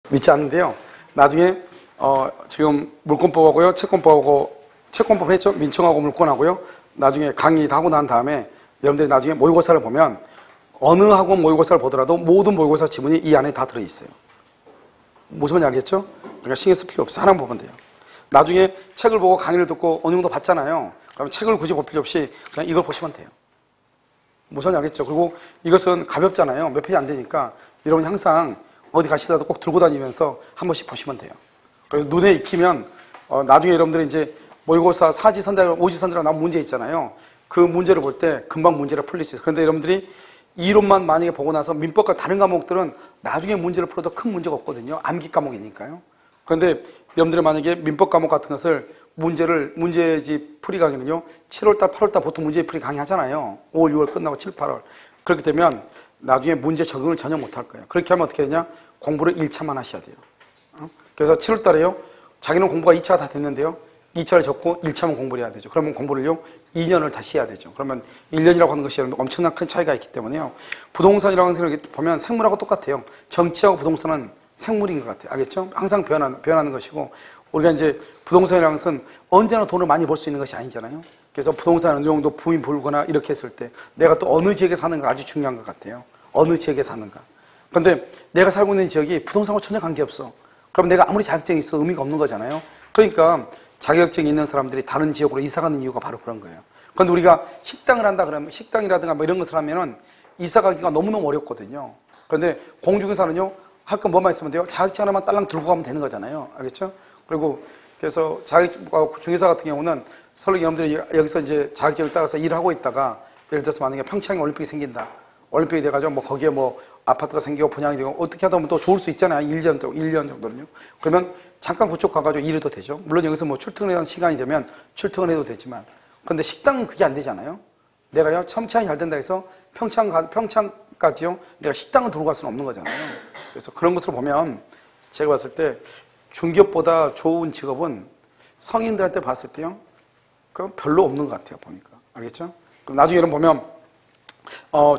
믿지 않는데요. 나중에 지금 물권법하고요, 채권법하고 채권법 했죠. 민청하고 물권하고요. 나중에 강의 다 하고 난 다음에 여러분들이 나중에 모의고사를 보면 어느 학원 모의고사를 보더라도 모든 모의고사 지문이 이 안에 다 들어있어요. 무슨 말인지 알겠죠? 그러니까 신경 쓸 필요 없어요. 하나만 보면 돼요. 나중에 책을 보고 강의를 듣고 어느 정도 봤잖아요. 그럼 책을 굳이 볼 필요 없이 그냥 이걸 보시면 돼요. 무슨 말인지 알겠죠? 그리고 이것은 가볍잖아요. 몇 페이지 안 되니까 여러분이 항상 어디 가시더라도 꼭 들고 다니면서 한 번씩 보시면 돼요. 그리고 눈에 익히면 나중에 여러분들이 이제 모의고사 사지선답, 오지선답 나온 문제 있잖아요. 그 문제를 볼 때 금방 문제를 풀릴 수 있어요. 그런데 여러분들이 이론만 만약에 보고 나서 민법과 다른 과목들은 나중에 문제를 풀어도 큰 문제가 없거든요. 암기 과목이니까요. 그런데 여러분들이 만약에 민법 과목 같은 것을 문제집 풀이 강의는요, 7월달, 8월달 보통 문제집 풀이 강의 하잖아요. 5월, 6월 끝나고 7, 8월. 그렇게 되면 나중에 문제 적응을 전혀 못 할 거예요. 그렇게 하면 어떻게 되냐? 공부를 1차만 하셔야 돼요. 그래서 7월달에요, 자기는 공부가 2차가 다 됐는데요. 2차를 적고 1차만 공부를 해야 되죠. 그러면 공부를요, 2년을 다시 해야 되죠. 그러면 1년이라고 하는 것이 엄청난 큰 차이가 있기 때문에요. 부동산이라고 하는 것을 보면 생물하고 똑같아요. 정치하고 부동산은 생물인 것 같아요. 알겠죠? 항상 변하는 것이고, 우리가 이제 부동산이라는 것은 언제나 돈을 많이 벌 수 있는 것이 아니잖아요. 그래서 부동산 어느 정도 부인 불거나 이렇게 했을 때 내가 또 어느 지역에 사는가 아주 중요한 것 같아요. 어느 지역에 사는가. 그런데 내가 살고 있는 지역이 부동산하고 전혀 관계없어. 그럼 내가 아무리 자격증이 있어도 의미가 없는 거잖아요. 그러니까 자격증이 있는 사람들이 다른 지역으로 이사가는 이유가 바로 그런 거예요. 그런데 우리가 식당을 한다 그러면, 식당이라든가 뭐 이런 것을 하면은 이사가기가 너무너무 어렵거든요. 그런데 공중에서는요, 할 건 뭐만 있으면 돼요? 자격증 하나만 딸랑 들고 가면 되는 거잖아요. 알겠죠? 그리고 그래서 중개사 같은 경우는 설령 여러분들이 여기서 이제 자격증을 따가서 일을 하고 있다가 예를 들어서 만약에 평창에 올림픽이 생긴다. 올림픽이 돼가지고 뭐 거기에 뭐 아파트가 생기고 분양이 되고 어떻게 하다 보면 또 좋을 수 있잖아요. 1년 정도는요. 그러면 잠깐 그쪽 가가지고 일해도 되죠. 물론 여기서 뭐 출퇴근에 대한 시간이 되면 출퇴근 해도 되지만. 그런데 식당은 그게 안 되잖아요. 내가요, 평창이 잘 된다 해서 평창까지요, 내가 식당을 들고 갈 수는 없는 거잖아요. 그래서 그런 것을 보면 제가 봤을 때 중개업보다 좋은 직업은 성인들한테 봤을 때요, 그 별로 없는 것 같아요. 보니까. 알겠죠? 그럼 나중에 여러분 보면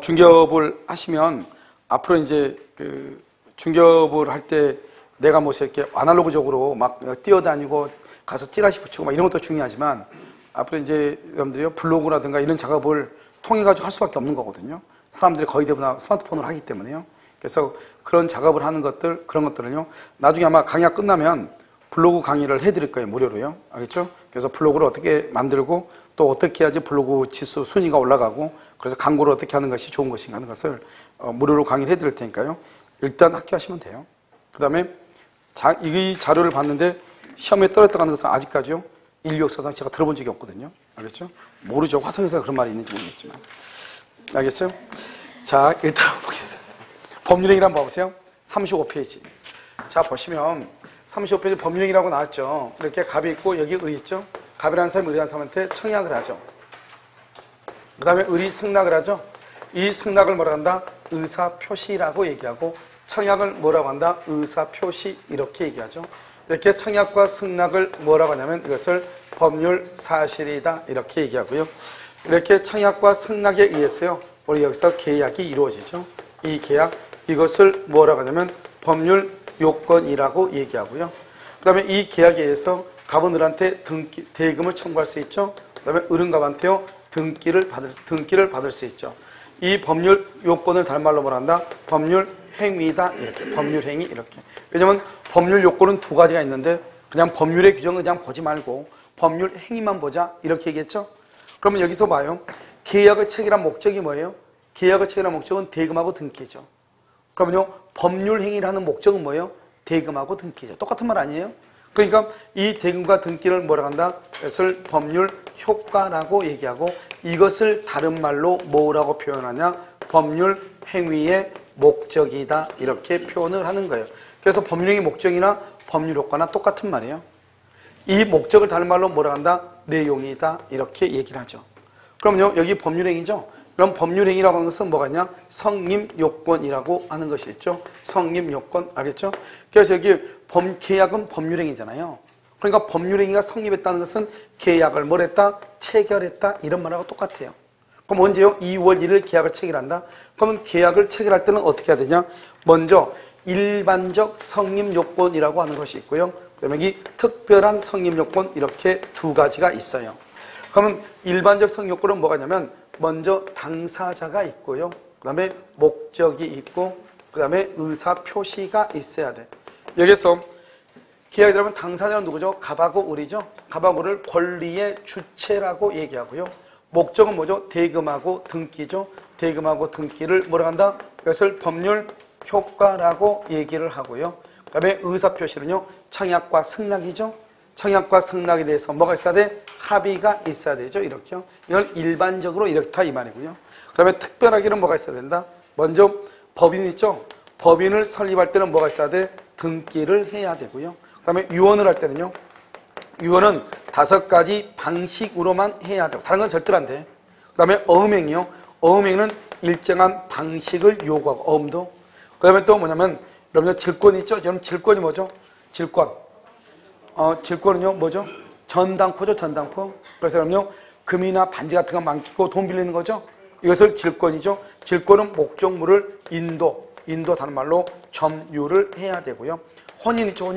중개업을 하시면 앞으로 이제 그 중개업을 할 때 내가 뭐 이렇게 아날로그적으로 막 뛰어다니고 가서 찌라시 붙이고 막 이런 것도 중요하지만 앞으로 이제 여러분들이요, 블로그라든가 이런 작업을 통해 가지고 할 수밖에 없는 거거든요. 사람들이 거의 대부분 스마트폰으로 하기 때문에요. 그래서 그런 작업을 하는 것들, 그런 것들은요, 나중에 아마 강의가 끝나면 블로그 강의를 해드릴 거예요. 무료로요. 알겠죠? 그래서 블로그를 어떻게 만들고 또 어떻게 해야지 블로그 지수 순위가 올라가고, 그래서 광고를 어떻게 하는 것이 좋은 것인가 하는 것을 무료로 강의를 해드릴 테니까요. 일단 학교하시면 돼요. 그 다음에 이 자료를 봤는데 시험에 떨어졌다고 하는 것은 아직까지요, 인류 역사상 제가 들어본 적이 없거든요. 알겠죠? 모르죠. 화성에서 그런 말이 있는지 모르겠지만. 알겠죠? 자, 일단 보겠습니다. 법률행위를 한번 봐보세요. 35페이지. 자, 보시면 35페이지 법률행위라고 나왔죠. 이렇게 갑이 있고 여기 을이 있죠. 갑이라는 사람이 을이라는 사람한테 청약을 하죠. 그 다음에 을이 승낙을 하죠. 이 승낙을 뭐라고 한다? 의사표시라고 얘기하고, 청약을 뭐라고 한다? 의사표시, 이렇게 얘기하죠. 이렇게 청약과 승낙을 뭐라고 하냐면 이것을 법률 사실이다, 이렇게 얘기하고요. 이렇게 청약과 승낙에 의해서요, 우리 여기서 계약이 이루어지죠. 이 계약, 이것을 뭐라고 하냐면 법률 요건이라고 얘기하고요. 그 다음에 이 계약에 의해서 갑은 을한테 대금을 청구할 수 있죠. 그 다음에 을은 갑한테요, 등기를 받을 수 있죠. 이 법률 요건을 다른 말로 뭐라 한다? 법률 행위다, 이렇게. 법률 행위, 이렇게. 왜냐면 법률 요건은 두 가지가 있는데 그냥 법률의 규정을 그냥 보지 말고 법률 행위만 보자, 이렇게 얘기했죠. 그러면 여기서 봐요. 계약을 체결한 목적이 뭐예요? 계약을 체결한 목적은 대금하고 등기죠. 그러면요, 법률 행위를 하는 목적은 뭐예요? 대금하고 등기죠. 똑같은 말 아니에요? 그러니까 이 대금과 등기를 뭐라고 한다? 이것을 법률 효과라고 얘기하고, 이것을 다른 말로 뭐라고 표현하냐? 법률 행위의 목적이다, 이렇게 표현을 하는 거예요. 그래서 법률행위 목적이나 법률 효과나 똑같은 말이에요. 이 목적을 다른 말로 뭐라 한다? 내용이다, 이렇게 얘기를 하죠. 그럼요, 여기 법률행위죠. 그럼 법률행위라고 하는 것은 뭐가 있냐? 성립요건이라고 하는 것이 있죠. 성립요건, 알겠죠? 그래서 여기 계약은 법률행위잖아요. 그러니까 법률행위가 성립했다는 것은 계약을 뭘 했다? 체결했다, 이런 말하고 똑같아요. 그럼 언제요? 2월 1일 계약을 체결한다? 그러면 계약을 체결할 때는 어떻게 해야 되냐? 먼저 일반적 성립 요건이라고 하는 것이 있고요. 그다음에 여기 특별한 성립 요건 이렇게 두 가지가 있어요. 그러면 일반적 성립 요건은 뭐가 있냐면 먼저 당사자가 있고요. 그다음에 목적이 있고 그다음에 의사 표시가 있어야 돼. 여기서 기하게 들어가면 당사자는 누구죠? 갑하고 을이죠. 갑하고 을을 권리의 주체라고 얘기하고요. 목적은 뭐죠? 대금하고 등기죠. 대금하고 등기를 뭐라고 한다? 이것을 법률 효과라고 얘기를 하고요. 그 다음에 의사표시는요. 청약과 승낙이죠. 청약과 승낙에 대해서 뭐가 있어야 돼? 합의가 있어야 되죠. 이렇게요. 이걸 일반적으로 이렇다 이 말이고요. 그 다음에 특별하게는 뭐가 있어야 된다? 먼저 법인 있죠. 법인을 설립할 때는 뭐가 있어야 돼? 등기를 해야 되고요. 그 다음에 유언을 할 때는요. 유언은 5가지 방식으로만 해야 되고 다른 건 절대로 안 돼. 그 다음에 어음행이요. 어음행은 일정한 방식을 요구하고 어음도. 그 다음에 또 뭐냐면 여러분들 질권 있죠? 여러분 질권이 뭐죠? 질권. 질권은요 뭐죠? 전당포죠. 전당포. 그래서 여러분요 금이나 반지 같은 거 맡기고 돈 빌리는 거죠? 이것을 질권이죠. 질권은 목적물을 인도 다른 말로 점유를 해야 되고요. 혼인 있죠.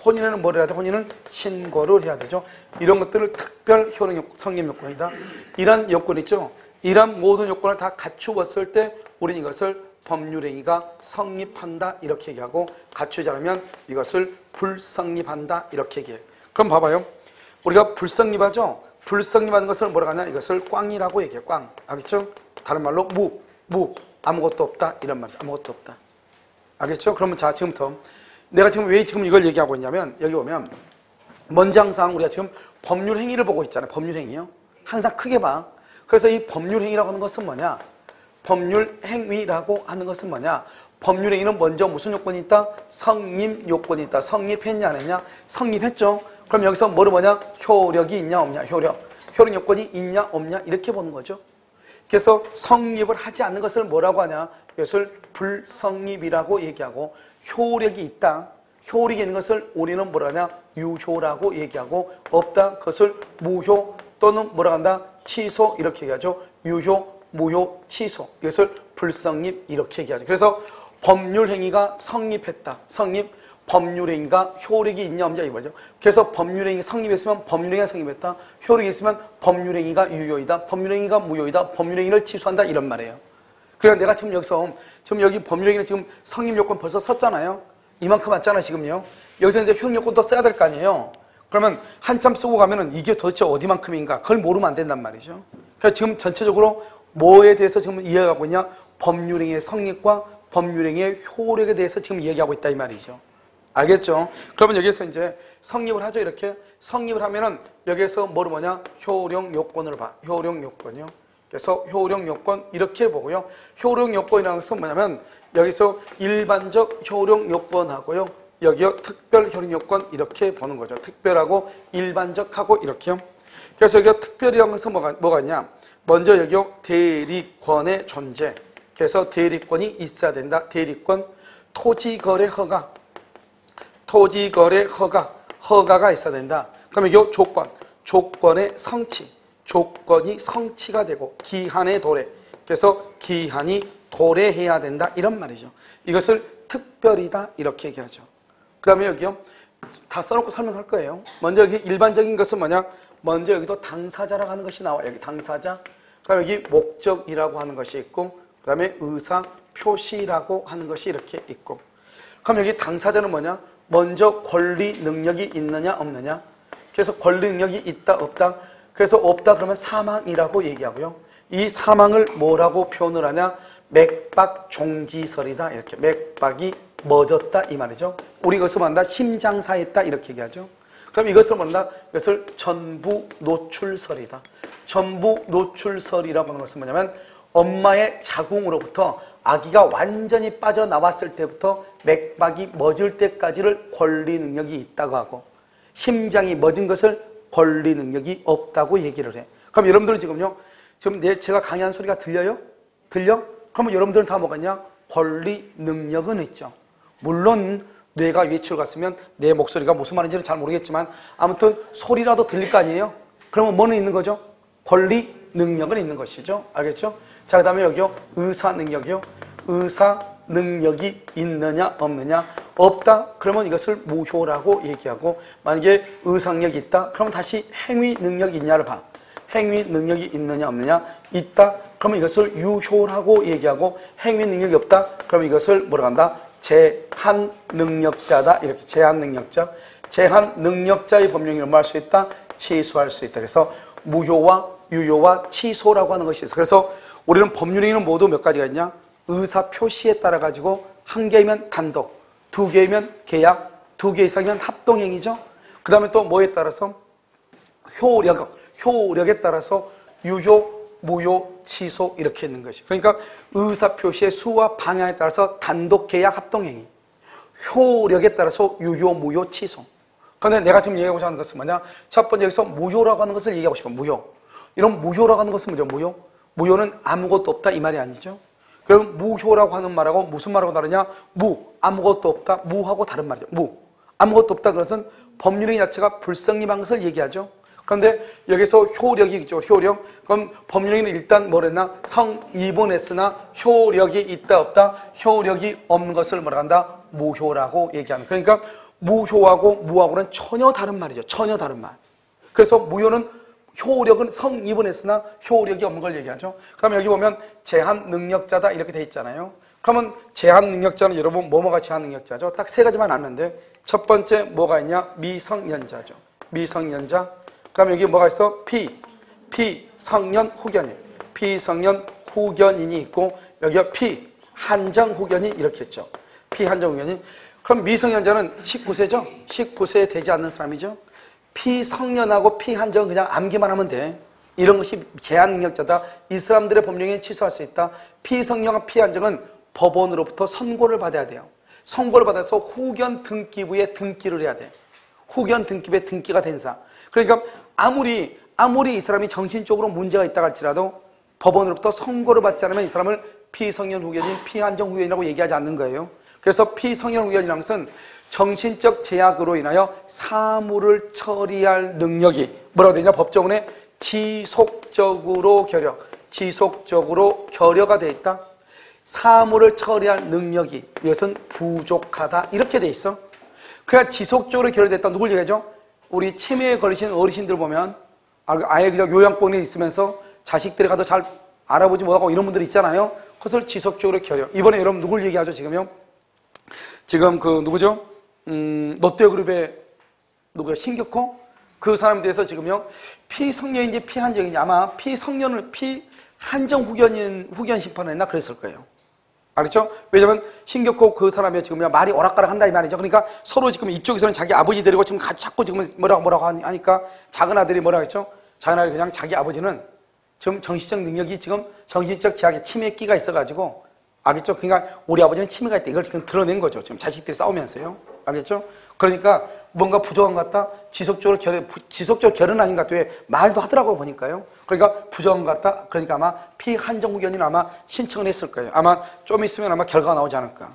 혼인에는 뭘 해야 돼? 혼인은 신고를 해야 되죠. 이런 것들을 특별 효능 성립 요건이다. 이런 요건 있죠. 이런 모든 요건을 다 갖추었을 때 우리는 이것을 법률행위가 성립한다 이렇게 얘기하고 갖추지 않으면 이것을 불성립한다 이렇게 얘기해요. 그럼 봐봐요. 우리가 불성립하죠. 불성립하는 것을 뭐라고 하냐? 이것을 꽝이라고 얘기해요. 꽝. 알겠죠? 다른 말로 무. 아무것도 없다 이런 말이죠. 아무것도 없다. 알겠죠? 그러면 자 지금부터 내가 지금 왜 지금 이걸 얘기하고 있냐면 여기 보면 먼저 항상 우리가 지금 법률 행위를 보고 있잖아요. 법률 행위요. 항상 크게 봐. 그래서 이 법률 행위라고 하는 것은 뭐냐? 법률 행위라고 하는 것은 뭐냐? 법률 행위는 먼저 무슨 요건이 있다? 성립 요건이 있다. 성립했냐 안 했냐? 성립했죠. 그럼 여기서 뭐를 보냐? 효력이 있냐 없냐? 효력 요건이 있냐 없냐? 이렇게 보는 거죠. 그래서 성립을 하지 않는 것을 뭐라고 하냐? 이것을 불성립이라고 얘기하고 효력이 있다. 효력이 있는 것을 우리는 뭐라 하냐? 유효라고 얘기하고 없다. 그것을 무효 또는 뭐라 한다? 취소 이렇게 얘기하죠. 유효, 무효, 취소. 이것을 불성립 이렇게 얘기하죠. 그래서 법률행위가 성립했다. 성립, 법률행위가 효력이 있냐 없냐 이거죠. 그래서 법률행위 성립했으면 법률행위가 성립했다. 효력이 있으면 법률행위가 유효이다. 법률행위가 무효이다. 법률행위를 취소한다 이런 말이에요. 그러니까 내가 지금 여기서 지금 여기 법률행위는 지금 성립요건 벌써 썼잖아요. 이만큼 왔잖아 지금요. 여기서 이제 효력요건도 써야 될 거 아니에요. 그러면 한참 쓰고 가면은 이게 도대체 어디만큼인가 그걸 모르면 안 된단 말이죠. 그러니까 지금 전체적으로 뭐에 대해서 지금 이해하고 있냐? 법률행위의 성립과 법률행위의 효력에 대해서 지금 얘기하고 있다 이 말이죠. 알겠죠? 그러면 여기서 이제 성립을 하죠. 이렇게 성립을 하면은 여기에서 뭐냐? 효력 요건을 봐. 효력 요건이요. 그래서 효력 요건 이렇게 보고요. 효력 요건이라는 것은 뭐냐면 여기서 일반적 효력 요건하고요. 여기요 특별 효력 요건 이렇게 보는 거죠. 특별하고 일반적하고 이렇게요. 그래서 여기가 특별이라는 것은 뭐가 있냐? 먼저 여기요 대리권의 존재. 그래서 대리권이 있어야 된다. 대리권, 토지거래 허가. 토지거래 허가가 있어야 된다. 그럼 여기 조건의 성취. 조건이 성취가 되고 기한의 도래. 그래서 기한이 도래해야 된다 이런 말이죠. 이것을 특별이다 이렇게 얘기하죠. 그 다음에 여기요 다 써놓고 설명할 거예요. 먼저 여기 일반적인 것은 뭐냐? 먼저 여기도 당사자라고 하는 것이 나와요. 여기 당사자. 그다음 여기 목적이라고 하는 것이 있고 그 다음에 의사 표시라고 하는 것이 이렇게 있고. 그럼 여기 당사자는 뭐냐? 먼저 권리 능력이 있느냐 없느냐. 그래서 권리 능력이 있다 없다. 그래서 없다 그러면 사망이라고 얘기하고요. 이 사망을 뭐라고 표현을 하냐? 맥박 종지설이다. 이렇게 맥박이 멎었다 이 말이죠. 우리 이것을 뭐한다? 심장사했다 이렇게 얘기하죠. 그럼 이것을 뭐한다? 이것을 전부 노출설이다. 전부 노출설이라고 하는 것은 뭐냐면 엄마의 자궁으로부터 아기가 완전히 빠져나왔을 때부터 맥박이 멎을 때까지를 권리 능력이 있다고 하고 심장이 멎은 것을 권리 능력이 없다고 얘기를 해. 그럼 여러분들은 지금요, 지금 제가 강의한 소리가 들려요? 들려? 그러면 여러분들은 다 뭐겠냐? 권리 능력은 있죠. 물론 뇌가 외출 갔으면 내 목소리가 무슨 말인지는 잘 모르겠지만 아무튼 소리라도 들릴 거 아니에요? 그러면 뭐는 있는 거죠? 권리 능력은 있는 것이죠. 알겠죠? 자, 그 다음에 여기요. 의사 능력이요. 의사 능력이 있느냐 없느냐? 없다. 그러면 이것을 무효라고 얘기하고, 만약에 의상력이 있다. 그러면 다시 행위 능력이 있냐를 봐. 행위 능력이 있느냐 없느냐? 있다. 그러면 이것을 유효라고 얘기하고, 행위 능력이 없다. 그러면 이것을 뭐라고 한다? 제한 능력자다. 이렇게 제한 능력자. 제한 능력자의 법령을 뭐 할 수 있다? 취소할 수 있다. 그래서 무효와 유효와 취소라고 하는 것이 있어. 그래서 우리는 법률행위는 모두 몇 가지가 있냐? 의사 표시에 따라 가지고 한 개이면 단독, 두 개이면 계약, 두 개 이상이면 합동행위죠. 그 다음에 또 뭐에 따라서? 효력에 따라서 유효, 무효, 취소 이렇게 있는 것이. 그러니까 의사 표시의 수와 방향에 따라서 단독, 계약, 합동행위. 효력에 따라서 유효, 무효, 취소. 그런데 내가 지금 얘기하고자 하는 것은 뭐냐? 첫 번째 여기서 무효라고 하는 것을 얘기하고 싶어. 무효. 이런 무효라고 하는 것은 뭐죠? 무효. 무효는 아무것도 없다 이 말이 아니죠. 그럼 무효라고 하는 말하고 무슨 말하고 다르냐? 아무것도 없다. 무하고 다른 말이죠. 아무것도 없다. 그것은 법률행위 자체가 불성립한 것을 얘기하죠. 그런데 여기서 효력이 있죠. 효력. 그럼 법률행위는 일단 뭐랬나? 성립은 효력이 있다 없다? 효력이 없는 것을 뭐라 한다? 무효라고 얘기하는. 그러니까 무효하고 무하고는 전혀 다른 말이죠. 전혀 다른 말. 그래서 무효는 효력은 성립은 했으나 효력이 없는 걸 얘기하죠. 그럼 여기 보면 제한 능력자다 이렇게 돼 있잖아요. 그러면 제한 능력자는 여러분 뭐뭐가 제한 능력자죠? 딱 세 가지만 알는데 첫 번째 뭐가 있냐? 미성년자죠. 미성년자. 그럼 여기 뭐가 있어? 피성년 후견인. 피성년 후견인이 있고 여기가 피한정 후견인 이렇게 했죠. 피한정 후견인. 그럼 미성년자는 19세죠? 19세 되지 않는 사람이죠. 피성년하고 피한정은 그냥 암기만 하면 돼. 이런 것이 제한 능력자다. 이 사람들의 법령에 취소할 수 있다. 피성년과 피한정은 법원으로부터 선고를 받아야 돼요. 선고를 받아서 후견 등기부에 등기를 해야 돼. 후견 등기부에 등기가 된 사. 그러니까 아무리 이 사람이 정신적으로 문제가 있다 할지라도 법원으로부터 선고를 받지 않으면 이 사람을 피성년 후견인, 피한정 후견이라고 얘기하지 않는 거예요. 그래서 피성년 후견이라는 것은 정신적 제약으로 인하여 사무를 처리할 능력이 뭐라고 되냐? 법조문에 지속적으로 결여가 되어 있다. 사무를 처리할 능력이 이것은 부족하다 이렇게 돼 있어. 그러니까 지속적으로 결여됐다. 누굴 얘기하죠? 우리 치매에 걸리신 어르신들 보면 아예 그냥 요양병원에 있으면서 자식들이 가도 잘 알아보지 못하고 이런 분들 있잖아요. 그것을 지속적으로 결여. 이번에 여러분 누굴 얘기하죠? 지금 그 누구죠? 롯데그룹의 누구야? 신격호? 그 사람에 대해서 지금요 피성년인지 피한정인지 아마 피성년을 피한정 후견 심판을 했나 그랬을 거예요. 알겠죠? 왜냐면 신격호 그 사람이 지금 말이 오락가락 한다 이 말이죠. 그러니까 서로 지금 이쪽에서는 자기 아버지 데리고 지금 자꾸 지금 뭐라고 하니까 작은 아들이 뭐라고 했죠? 작은 아들이 그냥 자기 아버지는 지금 정신적 능력이 지금 정신적 제약에 치매기가 있어가지고 알겠죠? 그러니까 우리 아버지는 치매가 있다. 이걸 지금 드러낸 거죠. 지금 자식들이 싸우면서요. 알겠죠? 그러니까 뭔가 부족한 것 같다. 지속적으로 결혼 아닌 것 같다. 왜? 말도 하더라고 보니까요. 그러니까 부족한 것 같다. 그러니까 아마 피한정 후견인 아마 신청을 했을 거예요. 아마 좀 있으면 아마 결과가 나오지 않을까.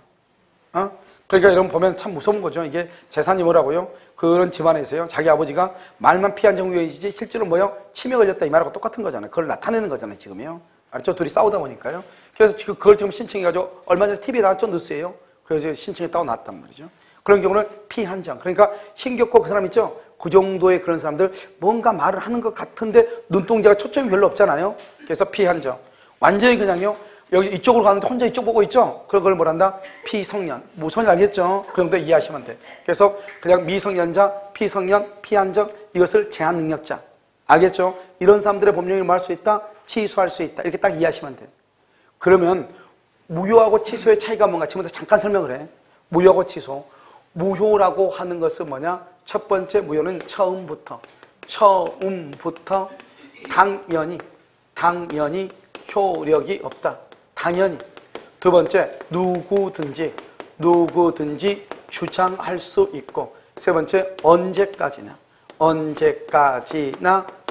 그러니까 여러분 보면 참 무서운 거죠. 이게 재산이 뭐라고요? 그런 집안에서요. 자기 아버지가 말만 피한정 후견이지 실제로 뭐요? 치매 걸렸다 이 말하고 똑같은 거잖아요. 그걸 나타내는 거잖아요. 지금요. 알았죠? 둘이 싸우다 보니까요. 그래서 그걸 지금 신청해가지고 얼마 전에 TV에 나왔죠? 뉴스예요. 그래서 신청했다고 나왔단 말이죠. 그런 경우는 피한정. 그러니까 신격호 그 사람 있죠? 그 정도의 그런 사람들 뭔가 말을 하는 것 같은데 눈동자가 초점이 별로 없잖아요. 그래서 피한정. 완전히 그냥요. 여기 이쪽으로 가는데 혼자 이쪽 보고 있죠? 그걸 뭐란다? 피성년. 무슨 말 알겠죠? 그 정도 이해하시면 돼. 그래서 그냥 미성년자, 피성년, 피한정 이것을 제한 능력자. 알겠죠? 이런 사람들의 법령을 뭐 할 수 있다? 취소할 수 있다. 이렇게 딱 이해하시면 돼. 그러면 무효하고 취소의 차이가 뭔가 지금부터 잠깐 설명을 해. 무효하고 취소. 무효라고 하는 것은 뭐냐? 첫 번째 무효는 처음부터 당연히 효력이 없다. 당연히. 두 번째 누구든지 주장할 수 있고. 세 번째 언제까지나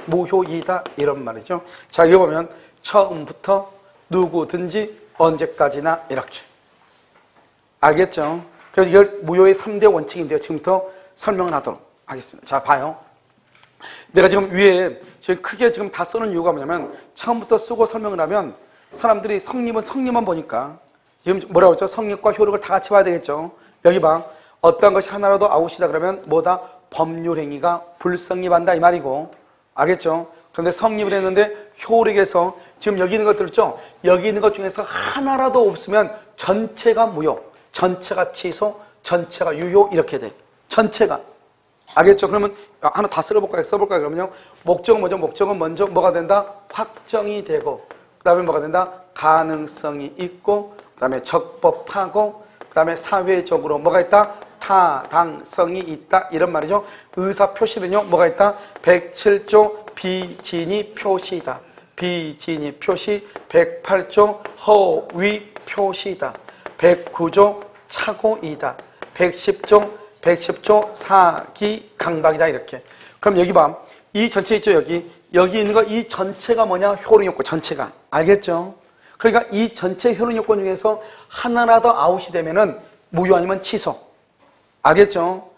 무효이다 이런 말이죠. 자, 여기 보면 처음부터 누구든지 언제까지나 이렇게. 알겠죠? 그래서 이걸 무효의 3대 원칙인데요. 지금부터 설명을 하도록 하겠습니다. 자, 봐요. 내가 지금 위에 지금 크게 지금 다 써놓은 이유가 뭐냐면 처음부터 쓰고 설명을 하면 사람들이 성립만 보니까 지금 뭐라고 했죠? 성력과 효력을 다 같이 봐야 되겠죠. 여기 봐. 어떤 것이 하나라도 아웃이다 그러면 뭐다? 법률행위가 불성립한다 이 말이고. 알겠죠? 그런데 성립을 했는데 효력에서 지금 여기 있는 것들 있죠? 여기 있는 것 중에서 하나라도 없으면 전체가 무효, 전체가 취소, 전체가 유효 이렇게 돼. 전체가. 알겠죠? 그러면 하나 다 써볼까요? 그러면요. 목적은 뭐죠? 목적은 먼저 뭐가 된다? 확정이 되고 그 다음에 뭐가 된다? 가능성이 있고 그 다음에 적법하고 그 다음에 사회적으로 뭐가 있다? 타당성이 있다 이런 말이죠. 의사표시는요. 뭐가 있다? 107조 비진의 표시다. 비진의 표시 108조 허위 표시다. 109조 착오이다. 110조 사기 강박이다 이렇게. 그럼 여기 봐. 이 전체 있죠 여기. 여기 있는 거 이 전체가 뭐냐? 효력요건 전체가. 알겠죠? 그러니까 이 전체 효력요건 중에서 하나라도 아웃이 되면은 무효 아니면 취소. 알겠죠?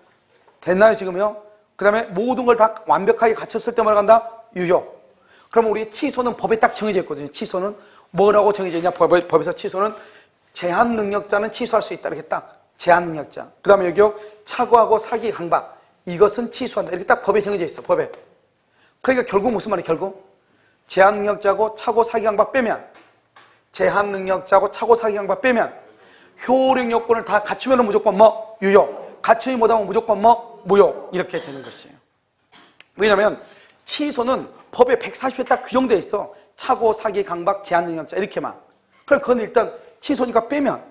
됐나요 지금요? 그 다음에 모든 걸 다 완벽하게 갖췄을 때 뭐라 간다? 유효. 그럼 우리 취소는 법에 딱 정해져 있거든요. 취소는 뭐라고 정해져 있냐? 법에서 취소는 제한 능력자는 취소할 수 있다. 이렇게 딱 제한 능력자. 그 다음에 여기요. 착오하고 사기 강박. 이것은 취소한다. 이렇게 딱 법에 정해져 있어. 법에. 그러니까 결국 무슨 말이야? 결국 제한 능력자고 착오 사기 강박 빼면 제한 능력자고 착오 사기 강박 빼면 효력 요건을 다 갖추면 무조건 뭐? 유효. 갖추지 못하면 무조건 뭐? 무효. 이렇게 되는 것이에요. 왜냐하면 취소는 법에 140회 딱 규정되어 있어. 착오, 사기, 강박, 제한 능력자 이렇게만. 그럼 그건 일단 취소니까 빼면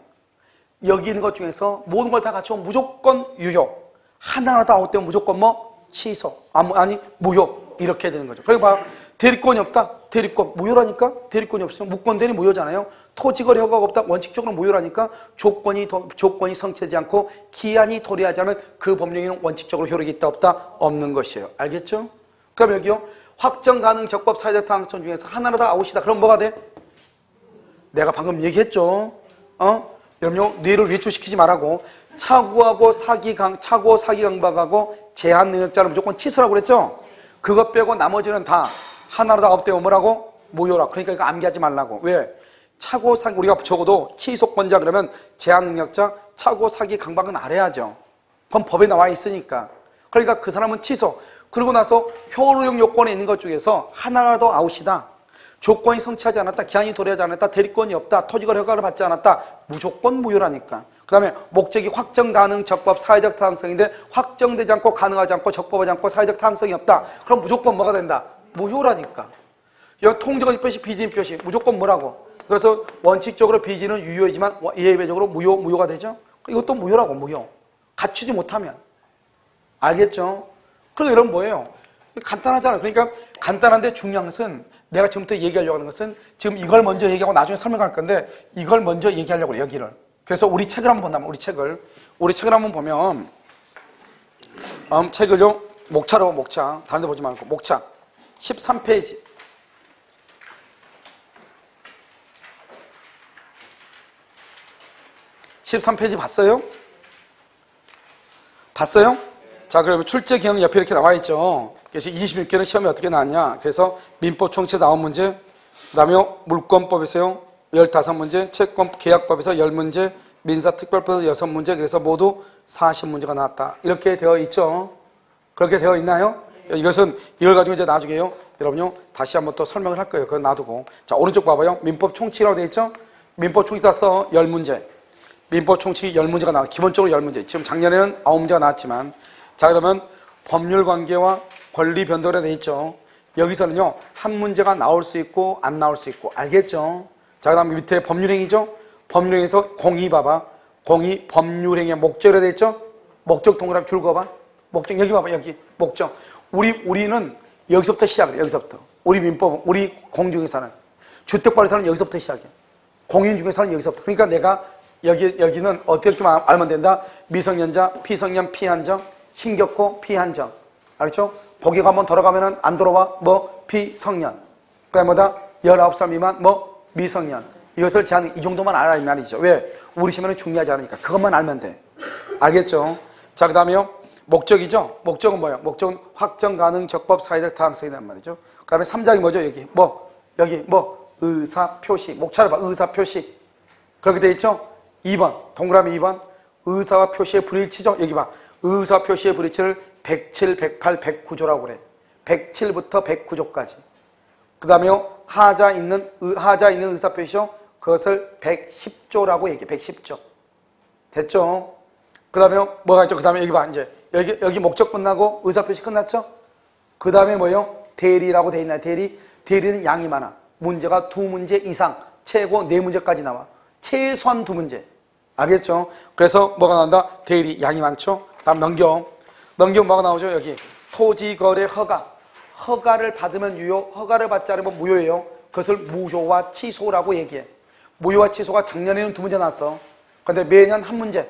여기 있는 것 중에서 모든 걸 다 갖추면 무조건 유효. 하나라도 아웃되면 무조건 뭐? 취소. 아니 무효. 이렇게 되는 거죠. 그러니까 봐. 대리권이 없다. 대리권 무효라니까. 대리권이 없으면 무권대리 무효잖아요. 토지거래 허가가 없다. 원칙적으로 무효라니까. 조건이 성취되지 않고 기한이 도래하지 않으면 그 법령에는 원칙적으로 효력이 있다 없다? 없는 것이에요. 알겠죠? 그럼 여기요. 확정 가능 적법 사회적 타당성 중에서 하나라도 아웃이다. 그럼 뭐가 돼? 내가 방금 얘기했죠. 여러분요. 뇌를 외출시키지 말라고. 착오하고 사기 강박하고 제한 능력자를 무조건 취소라고 그랬죠? 그것 빼고 나머지는 다 하나라도 아웃되면 뭐라고? 무효라. 그러니까 이거 암기하지 말라고. 왜? 착오, 사기, 우리가 적어도 취소권자 그러면 제한 능력자, 착오, 사기, 강박은 알아야죠. 그건 법에 나와 있으니까. 그러니까 그 사람은 취소. 그러고 나서 효력 요건에 있는 것 중에서 하나라도 아웃이다. 조건이 성취하지 않았다. 기한이 도래하지 않았다. 대리권이 없다. 토지거래 허가를 받지 않았다. 무조건 무효라니까. 그 다음에 목적이 확정 가능 적법 사회적 타당성인데 확정되지 않고 가능하지 않고 적법하지 않고 사회적 타당성이 없다. 그럼 무조건 뭐가 된다? 무효라니까. 여기 통지권 표시, 비진 표시 무조건 뭐라고? 그래서 원칙적으로 비진은 유효이지만 예외적으로 무효가 되죠. 이것도 무효라고. 무효. 갖추지 못하면. 알겠죠? 그래서 여러분 뭐예요? 간단하잖아요. 그러니까 간단한데 중요한 것은 내가 지금부터 얘기하려고 하는 것은 지금 이걸 먼저 얘기하고 나중에 설명할 건데 이걸 먼저 얘기하려고 해요. 여기를. 그래서 우리 책을 한번 본다면 우리 책을 한번 보면 책을요. 목차로 목차. 다른 데 보지 말고 목차 13페이지 13페이지 봤어요? 봤어요? 자, 그러면 출제 기형은 옆에 이렇게 나와 있죠. 그래서 26개는 시험에 어떻게 나왔냐. 그래서 민법 총칙에서 9문제, 그 다음에 물권법에서요 15문제, 채권 계약법에서 10문제, 민사특별법에서 6문제, 그래서 모두 40문제가 나왔다. 이렇게 되어 있죠. 그렇게 되어 있나요? 이걸 가지고 이제 나중에요. 여러분요, 다시 한번 또 설명을 할 거예요. 그건 놔두고. 자, 오른쪽 봐봐요. 민법 총칙이라고 되어 있죠? 민법 총칙 다 써. 10문제. 민법 총칙이 10문제가 나와. 기본적으로 10문제. 지금 작년에는 9문제가 나왔지만. 자, 그러면 법률 관계와 권리 변동이라고 되어 있죠. 여기서는요, 한 문제가 나올 수 있고, 안 나올 수 있고. 알겠죠? 자, 그 다음에 밑에 법률행위죠? 법률행위에서 공의 봐봐. 공의 법률행위의 목적이라고 되어 있죠? 목적 동그라미 줄 그어봐. 목적, 여기 봐봐, 여기. 목적. 우리는 여기서부터 시작을 해, 여기서부터. 우리 민법, 우리 공중에서는. 주택발에서는 여기서부터 시작해. 공인 중에서는 여기서부터. 그러니까 내가 여기는 어떻게 알면 된다? 미성년자, 피성년, 피한정, 신격호, 피한정. 알았죠? 거기 한번 돌아가면은 안 돌아와? 뭐? 피성년. 그 다음에 뭐다? 19살 미만, 뭐? 미성년. 이것을 이 정도만 알아, 이 말이죠. 왜? 우리 시험에는 중요하지 않으니까. 그것만 알면 돼. 알겠죠? 자, 그 다음에요. 목적이죠? 목적은 뭐예요? 목적은 확정 가능 적법 사회적 타당성이란 말이죠. 그 다음에 3장이 뭐죠? 여기. 여기, 의사 표시. 목차를 봐. 의사 표시. 그렇게 돼 있죠? 2번, 동그라미 2번. 의사와 표시의 불일치죠? 여기 봐. 의사 표시의 불일치를 107, 108, 109조라고 그래. 107부터 109조까지. 그 다음에 하자 있는 의사 표시죠? 그것을 110조라고 얘기해. 110조. 됐죠? 그 다음에 뭐가 있죠? 그 다음에 여기 봐. 이제 여기 목적 끝나고 의사 표시 끝났죠? 그 다음에 뭐예요? 대리라고 돼 있나요? 대리는 양이 많아. 문제가 2문제 이상, 최고 4문제까지 나와. 최소한 2문제. 알겠죠? 그래서 뭐가 나온다? 대리, 양이 많죠? 다음 넘기면 뭐가 나오죠? 여기 토지거래 허가. 허가를 받으면 유효, 허가를 받지 않으면 무효예요. 그것을 무효와 취소라고 얘기해. 무효와 취소가 작년에는 2문제 나왔어. 근데 매년 1문제.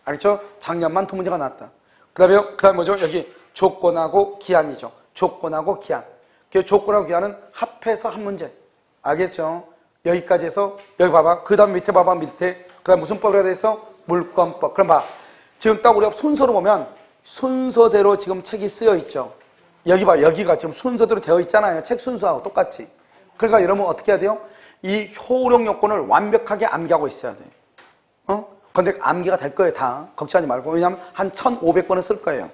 알겠죠? 작년만 2문제가 나왔다. 그 다음에 뭐죠? 여기 조건하고 기한이죠. 조건하고 기한. 그 조건하고 기한은 합해서 1문제. 알겠죠? 여기까지 해서, 여기 봐봐. 그 다음 밑에 봐봐, 밑에. 그 다음 무슨 법이라 돼서? 물권법. 그럼 봐. 지금 딱 우리가 순서로 보면 순서대로 지금 책이 쓰여 있죠. 여기 봐. 여기가 지금 순서대로 되어 있잖아요. 책 순서하고 똑같이. 그러니까 여러분 어떻게 해야 돼요? 이 효력 요건을 완벽하게 암기하고 있어야 돼. 근데 암기가 될 거예요, 다. 걱정하지 말고. 왜냐하면 한 1,500번은 쓸 거예요.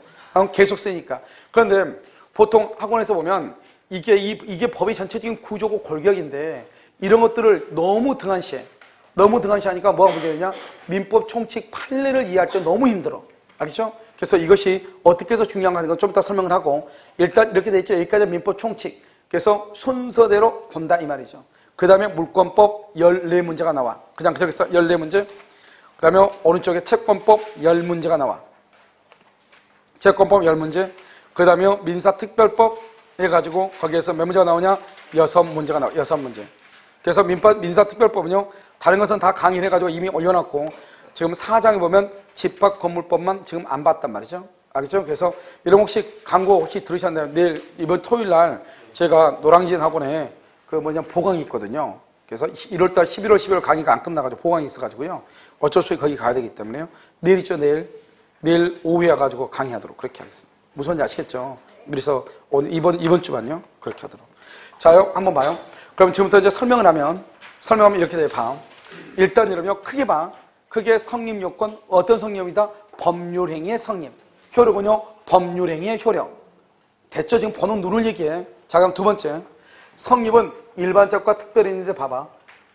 계속 쓰니까. 그런데 보통 학원에서 보면 이게 법의 전체적인 구조고 골격인데 이런 것들을 너무 등한시해. 너무 등한시하니까 뭐가 문제냐? 민법 총칙 판례를 이해할 때 너무 힘들어. 알겠죠? 그래서 이것이 어떻게 해서 중요한가 하는 건 좀 이따 설명을 하고 일단 이렇게 돼 있죠. 여기까지 민법 총칙. 그래서 순서대로 본다 이 말이죠. 그 다음에 물권법 14문제가 나와. 그냥 그렇게 써. 14문제. 그 다음에 오른쪽에 채권법 10문제가 나와. 채권법 10문제. 그 다음에 민사특별법 해가지고 거기에서 몇 문제가 나오냐? 6문제가 나와. 6문제. 그래서 민사특별법은요. 다른 것은 다 강의를 해가지고 이미 올려놨고 지금 4장에 보면 집합건물법만 지금 안 봤단 말이죠. 알겠죠? 그래서 여러분 혹시 광고 혹시 들으셨나요? 내일 이번 토요일날 제가 노량진 학원에 보강이 있거든요. 그래서 1월달 11월 12월 강의가 안 끝나가지고 보강이 있어가지고요. 어쩔 수 없이 거기 가야 되기 때문에요. 내일 있죠, 내일 오후에 와가지고 강의하도록 그렇게 하겠습니다. 무슨 말인지 아시겠죠? 그래서 오늘 이번 주만요. 그렇게 하도록. 자요, 한번 봐요. 그럼 지금부터 이제 설명하면 이렇게 돼요. 봐. 일단 여러분요, 크게 봐. 크게 성립 요건, 어떤 성립이다? 법률행위의 성립. 효력은요, 법률행위의 효력. 됐죠? 지금 번호 누를 얘기해. 자, 그럼 두 번째. 성립은 일반적과 특별인인데 봐봐.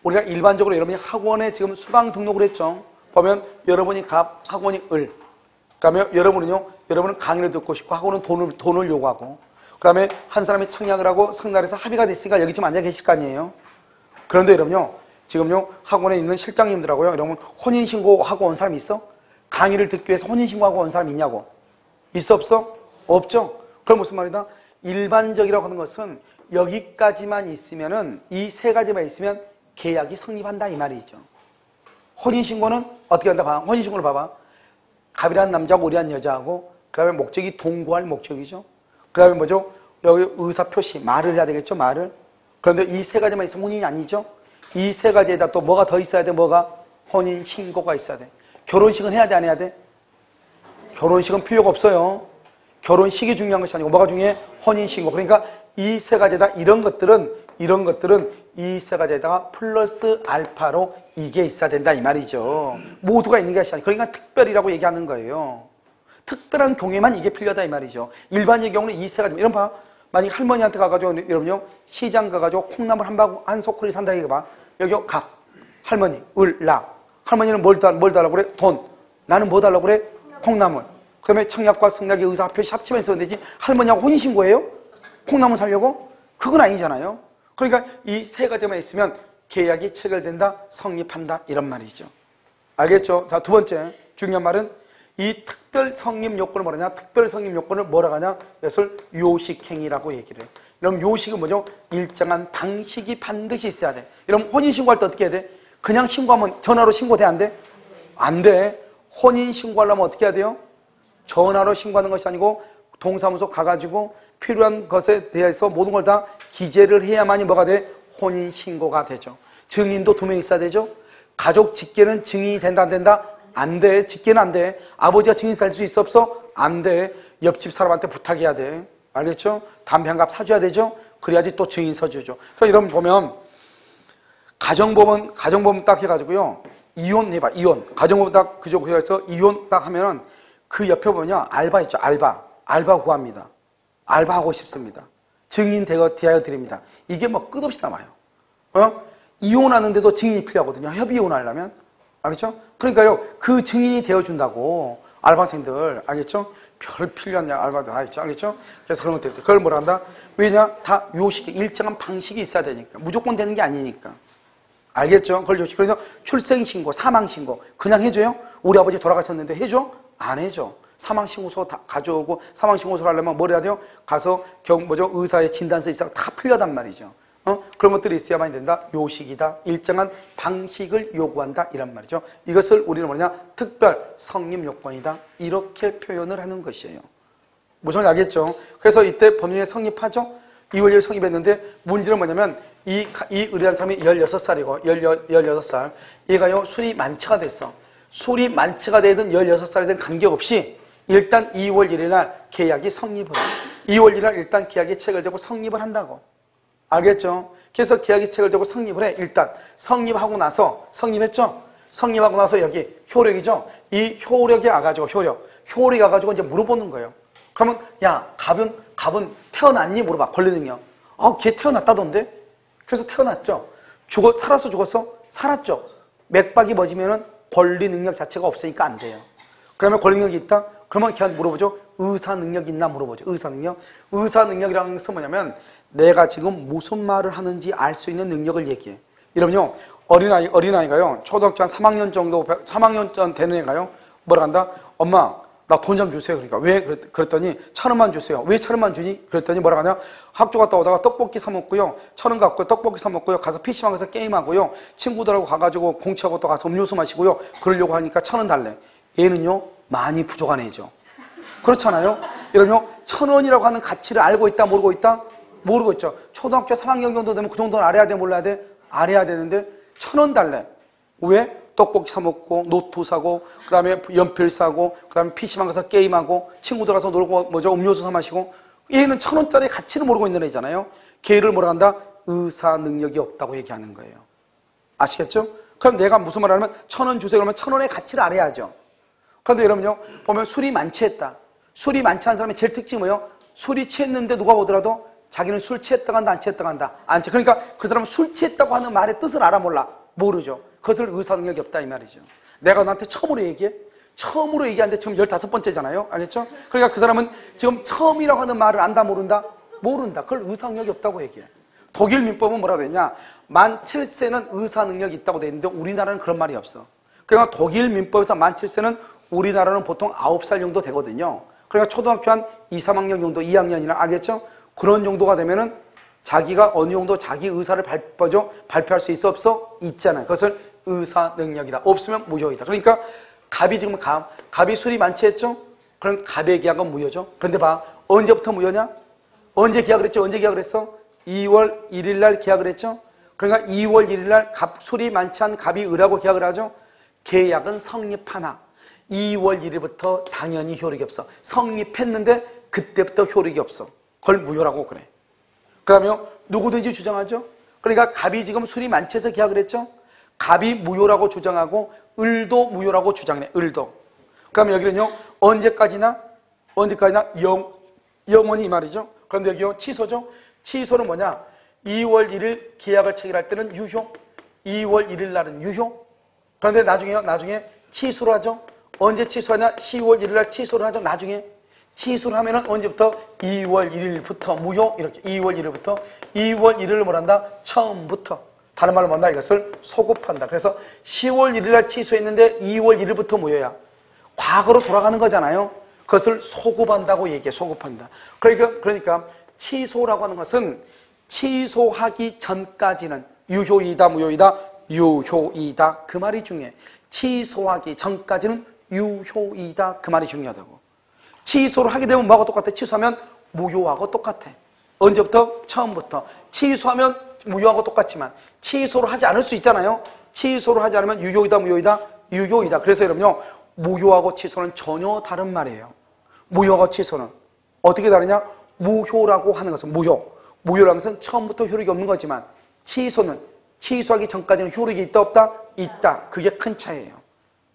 우리가 일반적으로 여러분이 학원에 지금 수강 등록을 했죠. 보면 여러분이 갑, 학원이 을. 그 다음에 여러분은 강의를 듣고 싶고 학원은 돈을 요구하고 그 다음에 한 사람이 청약을 하고 성날에서 합의가 됐으니까 여기 지금 앉아 계실 거 아니에요. 그런데 여러분요, 지금요 학원에 있는 실장님들하고요, 여러분 혼인신고하고 온 사람이 있어? 강의를 듣기 위해서 혼인신고하고 온 사람이 있냐고? 있어 없어? 없죠? 그럼 무슨 말이다? 일반적이라고 하는 것은 여기까지만 있으면은 이 세 가지만 있으면 계약이 성립한다 이 말이죠. 혼인신고는 어떻게 한다? 봐. 혼인신고를 봐봐. 갑이란 남자하고 을이란 여자하고 그 다음에 목적이 동거할 목적이죠. 그 다음에 뭐죠? 여기 의사표시, 말을 해야 되겠죠, 말을. 그런데 이 세 가지만 있으면 혼인이 아니죠. 이 세 가지에다 또 뭐가 더 있어야 돼? 뭐가? 혼인신고가 있어야 돼. 결혼식은 해야 돼, 안 해야 돼? 결혼식은 필요가 없어요. 결혼식이 중요한 것이 아니고 뭐가 중요해? 혼인신고. 그러니까 이 세 가지에다 이런 것들은 이 세 가지에다가 플러스 알파로 이게 있어야 된다 이 말이죠. 모두가 있는 것이 아니고 그러니까 특별이라고 얘기하는 거예요. 특별한 경우에만 이게 필요하다 이 말이죠. 일반적인 경우는 이 세 가지. 이런 봐. 만약에 할머니한테 가가지고 여러분요 시장 가가지고 콩나물 한 소쿠리 산다 이거 봐. 여기 갑, 할머니, 을, 나. 할머니는 뭘 달라고 그래? 돈. 나는 뭐 달라고 그래? 콩나물. 그러면 청약과 승낙의 의사 표시 합치면 있으면 되지. 할머니하고 혼인신고해요? 콩나물 사려고? 그건 아니잖아요. 그러니까 이 세 가지만 있으면 계약이 체결된다, 성립한다 이런 말이죠. 알겠죠? 자, 두 번째 중요한 말은 이 특별 성립 요건을 뭐라냐? 특별 성립 요건을 뭐라고 하냐? 이것을 요식행위라고 얘기를 해요. 그럼 요식은 뭐죠? 일정한 방식이 반드시 있어야 돼. 그럼 혼인신고할 때 어떻게 해야 돼? 그냥 신고하면 전화로 신고돼 안 돼? 안 돼. 혼인신고하려면 어떻게 해야 돼요? 전화로 신고하는 것이 아니고 동사무소 가가지고 필요한 것에 대해서 모든 걸 다 기재를 해야만이 뭐가 돼? 혼인신고가 되죠. 증인도 2명 있어야 되죠. 가족 직계는 증인이 된다 안 된다? 안 돼. 직계는 안 돼. 아버지가 증인 살 수 있어 없어? 안 돼. 옆집 사람한테 부탁해야 돼. 알겠죠? 담배 한 갑 사줘야 되죠? 그래야지 또 증인 서주죠. 그래서 여러분 보면 가정법은 딱 해가지고요. 이혼 해봐. 이혼. 가정법 딱 그저 구해서 이혼 딱 하면은 그 옆에 보면요. 알바 있죠. 알바. 알바 구합니다. 알바하고 싶습니다. 증인 대거 대하여 드립니다. 이게 뭐 끝없이 남아요. 이혼하는데도 증인이 필요하거든요. 협의 이혼하려면. 알겠죠? 그러니까요. 그 증인이 되어준다고 알바생들. 알겠죠? 별 필요한 알바들 다 있죠. 알겠죠? 그래서 그런 것들. 그걸 뭐라 한다? 왜냐? 다 요식이 일정한 방식이 있어야 되니까. 무조건 되는 게 아니니까. 알겠죠? 그걸 요식. 그래서 출생신고, 사망신고 그냥 해줘요? 우리 아버지 돌아가셨는데 해줘? 안 해줘. 사망신고서 다 가져오고 사망신고서를 하려면 뭘 해야 돼요? 가서 의사의 진단서 있어 다 필요하단 말이죠. 그런 것들이 있어야만 된다. 요식이다. 일정한 방식을 요구한다. 이란 말이죠. 이것을 우리는 뭐냐? 특별 성립 요건이다. 이렇게 표현을 하는 것이에요. 무슨 말인지 알겠죠? 그래서 이때 법률에 성립하죠? 2월 1일 성립했는데 문제는 뭐냐면 이 의뢰한 사람이 16살이고 16살 얘가요 술이 만취가 됐어. 술이 만취가 되든 16살이든 관계없이 일단 2월 1일 날 계약이 성립을 해. 2월 1일 날 일단 계약이 체결되고 성립을 한다고. 알겠죠? 그래서 계약이 체결되고 성립을 해. 일단 성립하고 나서 성립했죠? 성립하고 나서 여기 효력이죠? 이 효력이 와가지고 효력이 와가지고 이제 물어보는 거예요. 그러면 야 갑은 태어났니? 물어봐. 권리 능력. 걔 태어났다던데? 그래서 태어났죠. 살아서 죽었어? 살았죠. 맥박이 멎으면은 권리 능력 자체가 없으니까 안 돼요. 그러면 권리 능력이 있다? 그러면 걔한테 물어보죠. 의사 능력 있나 물어보죠. 의사 능력. 의사 능력이라는 것은 뭐냐면 내가 지금 무슨 말을 하는지 알 수 있는 능력을 얘기해. 이러면요. 어린아이가요. 초등학교 한 3학년 정도, 3학년 전 되는 애가요. 뭐라 한다? 엄마, 나 돈 좀 주세요. 그러니까 왜? 그랬더니 1,000원만 주세요. 왜 1,000원만 주니? 그랬더니 뭐라 하냐? 학교 갔다 오다가 떡볶이 사 먹고요. 1,000원 갖고 떡볶이 사 먹고요. 가서 PC방 가서 게임하고요. 친구들하고 가가지고 공치하고 또 가서 음료수 마시고요. 그러려고 하니까 1,000원 달래. 얘는요. 많이 부족한 애죠. 그렇잖아요? 이러면 1,000원이라고 하는 가치를 알고 있다, 모르고 있다? 모르고 있죠. 초등학교 3학년 정도 되면 그 정도는 알아야 돼, 몰라야 돼? 알아야 되는데 1,000원 달래. 왜? 떡볶이 사 먹고 노트 사고 그다음에 연필 사고 그다음에 PC방 가서 게임하고 친구들 가서 놀고 음료수 사 마시고 얘는 1,000원짜리 가치를 모르고 있는 애잖아요. 걔를 뭐라 한다? 의사 능력이 없다고 얘기하는 거예요. 아시겠죠? 그럼 내가 무슨 말을 하면 1,000원 주세요 그러면 1,000원의 가치를 알아야죠. 그런데 여러분요 보면 술이 만취했다. 술이 만취한 사람의 제일 특징이 뭐예요? 술이 취했는데 누가 보더라도 자기는 술 취했다고 한다 안 취했다고 한다 안 취. 그러니까 그 사람은 술 취했다고 하는 말의 뜻을 알아 몰라? 모르죠. 그것을 의사 능력이 없다 이 말이죠. 내가 너한테 처음으로 얘기해? 처음으로 얘기하는데 지금 15번째잖아요. 알겠죠? 그러니까 그 사람은 지금 처음이라고 하는 말을 안다 모른다? 모른다. 그걸 의사 능력이 없다고 얘기해. 독일 민법은 뭐라고 했냐? 만 7세는 의사 능력이 있다고 돼 있는데 우리나라는 그런 말이 없어. 그러니까 독일 민법에서 만 7세는 우리나라는 보통 9살 정도 되거든요. 그러니까 초등학교 한 2, 3학년 정도 2학년이나 알겠죠? 그런 정도가 되면은 자기가 어느 정도 자기 의사를 발표할 수 있어 없어? 있잖아요. 그것을 의사 능력이다. 없으면 무효이다. 그러니까 갑이 지금 갑이 술이 만취했죠? 그럼 갑의 계약은 무효죠. 근데 봐. 언제부터 무효냐? 언제 계약을 했죠? 언제 계약을 했어? 2월 1일 날 계약을 했죠? 그러니까 2월 1일 날 술이 만취한 갑이 의라고 계약을 하죠? 계약은 성립하나 2월 1일부터 당연히 효력이 없어. 성립했는데 그때부터 효력이 없어. 그걸 무효라고 그래. 그 다음에 누구든지 주장하죠. 그러니까 갑이 지금 술이 만취해서 계약을 했죠. 갑이 무효라고 주장하고 을도 무효라고 주장해. 을도. 그러면 여기는요. 언제까지나 영원히 이 말이죠. 그런데 여기요. 취소죠. 취소는 뭐냐. 2월 1일 계약을 체결할 때는 유효. 2월 1일 날은 유효. 그런데 나중에 취소를 하죠. 언제 취소하냐. 10월 1일 날 취소를 하죠. 나중에. 취소를 하면은 언제부터? 2월 1일부터 무효 이렇게 2월 1일부터 2월 1일을 뭐란다? 처음부터. 다른 말로 뭐한다? 이것을 소급한다. 그래서 10월 1일 날 취소했는데 2월 1일부터 무효야. 과거로 돌아가는 거잖아요. 그것을 소급한다고 얘기해. 소급한다. 그러니까 취소라고 하는 것은 취소하기 전까지는 유효이다 무효이다? 유효이다. 그 말이 중요해. 취소하기 전까지는 유효이다. 그 말이 중요하다고. 취소를 하게 되면 뭐하고 똑같아? 취소하면 무효하고 똑같아. 언제부터? 처음부터. 취소하면 무효하고 똑같지만 취소를 하지 않을 수 있잖아요. 취소를 하지 않으면 유효이다 무효이다? 유효이다. 그래서 여러분요. 무효하고 취소는 전혀 다른 말이에요. 무효하고 취소는 어떻게 다르냐? 무효라고 하는 것은 무효라는 것은 처음부터 효력이 없는 거지만 취소는 취소하기 전까지는 효력이 있다 없다? 있다. 그게 큰 차이예요.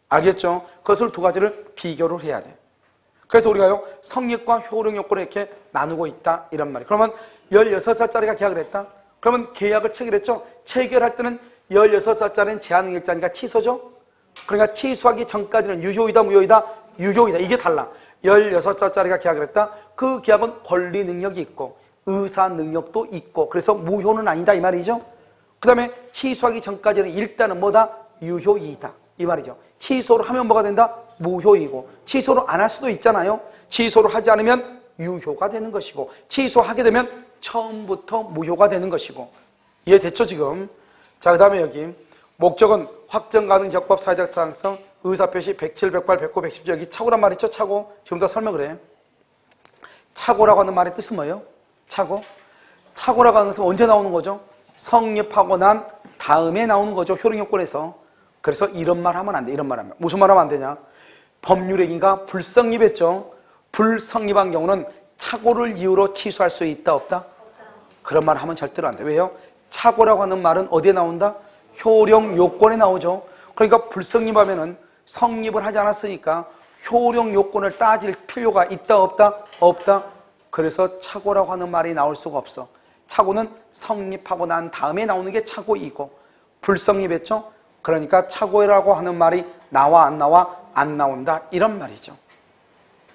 알겠죠? 그것을 두 가지를 비교를 해야 돼. 그래서 우리가요, 성립과 효력 요건을 이렇게 나누고 있다 이런 말이에요. 그러면 16살짜리가 계약을 했다? 그러면 계약을 체결했죠? 체결할 때는 16살짜리는 제한능력자니까 취소죠? 그러니까 취소하기 전까지는 유효이다 무효이다? 유효이다. 이게 달라. 16살짜리가 계약을 했다? 그 계약은 권리 능력이 있고 의사 능력도 있고 그래서 무효는 아니다 이 말이죠. 그 다음에 취소하기 전까지는 일단은 뭐다? 유효이다 이 말이죠. 취소를 하면 뭐가 된다? 무효이고 취소를 안 할 수도 있잖아요. 취소를 하지 않으면 유효가 되는 것이고 취소하게 되면 처음부터 무효가 되는 것이고 이해됐죠 지금? 자, 그 다음에 여기 목적은 확정 가능 적법 사회적 타당성 의사표시 107, 108, 109, 110 여기 착오란 말 있죠? 착오. 지금부터 설명을 해. 착오라고 하는 말의 뜻은 뭐예요? 착오. 착오라고 하는 것은 언제 나오는 거죠? 성립하고 난 다음에 나오는 거죠. 효력요건에서. 그래서 이런 말 하면 안 돼. 이런 말 하면. 무슨 말 하면 안 되냐? 법률행위가 불성립했죠. 불성립한 경우는 착오를 이유로 취소할 수 있다 없다? 그런 말 하면 절대로 안 돼. 왜요? 착오라고 하는 말은 어디에 나온다? 효력요건에 나오죠. 그러니까 불성립하면은 성립을 하지 않았으니까 효력요건을 따질 필요가 있다 없다? 없다. 그래서 착오라고 하는 말이 나올 수가 없어. 착오는 성립하고 난 다음에 나오는 게 착오이고 불성립했죠? 그러니까 착오라고 하는 말이 나와 안 나와? 안 나온다 이런 말이죠.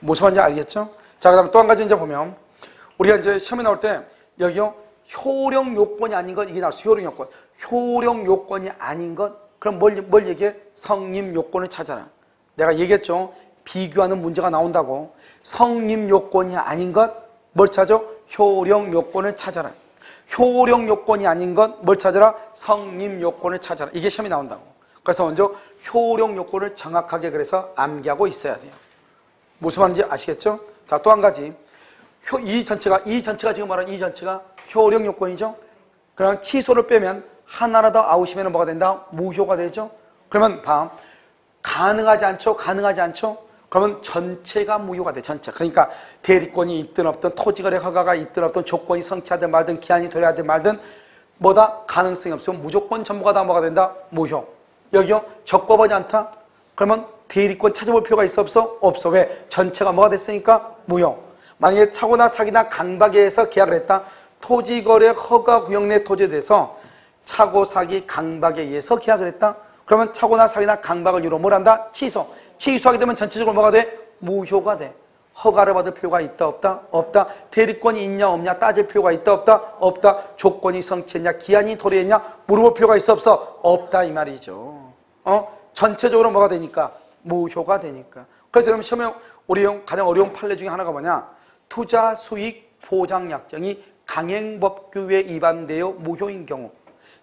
무슨 말인지 알겠죠? 자, 그 다음에 또 한 가지 이제 보면 우리가 이제 시험에 나올 때 여기요 효력 요건이 아닌 것 이게 나왔어요. 효력 요건. 효력 요건이 아닌 것 그럼 뭘 얘기해? 성립 요건을 찾아라. 내가 얘기했죠. 비교하는 문제가 나온다고. 성립 요건이 아닌 것 뭘 찾아? 효력 요건을 찾아라. 효력 요건이 아닌 것 뭘 찾아라? 성립 요건을 찾아라. 이게 시험에 나온다고. 그래서 먼저 효력 요건을 정확하게 그래서 암기하고 있어야 돼요. 무슨 말인지 아시겠죠? 자, 또 한 가지. 이 전체가 지금 말하는 이 전체가 효력 요건이죠? 그럼 취소를 빼면 하나라도 아웃이면 뭐가 된다? 무효가 되죠? 그러면 봐. 가능하지 않죠? 가능하지 않죠? 그러면 전체가 무효가 돼, 전체. 그러니까 대리권이 있든 없든 토지거래 허가가 있든 없든 조건이 성취하든 말든 기한이 도래하든 말든 뭐다? 가능성이 없으면 무조건 전부가 다 뭐가 된다? 무효. 여기요? 적법하지 않다? 그러면 대리권 찾아볼 필요가 있어 없어? 없어. 왜? 전체가 뭐가 됐으니까 무효. 만약에 착오나 사기나 강박에 의해서 계약을 했다. 토지거래 허가 구역 내 토지에 대해서 착오, 사기, 강박에 의해서 계약을 했다. 그러면 착오나 사기나 강박을 이유로 뭘 한다? 취소. 취소하게 되면 전체적으로 뭐가 돼? 무효가 돼. 허가를 받을 필요가 있다 없다? 없다. 대리권이 있냐 없냐 따질 필요가 있다 없다? 없다. 조건이 성취했냐 기한이 도래했냐 물어볼 필요가 있어 없어? 없다 이 말이죠. 전체적으로 뭐가 되니까? 무효가 되니까. 그래서 여러분 시험에 가장 어려운 판례 중에 하나가 뭐냐? 투자 수익 보장 약정이 강행법규에 위반되어 무효인 경우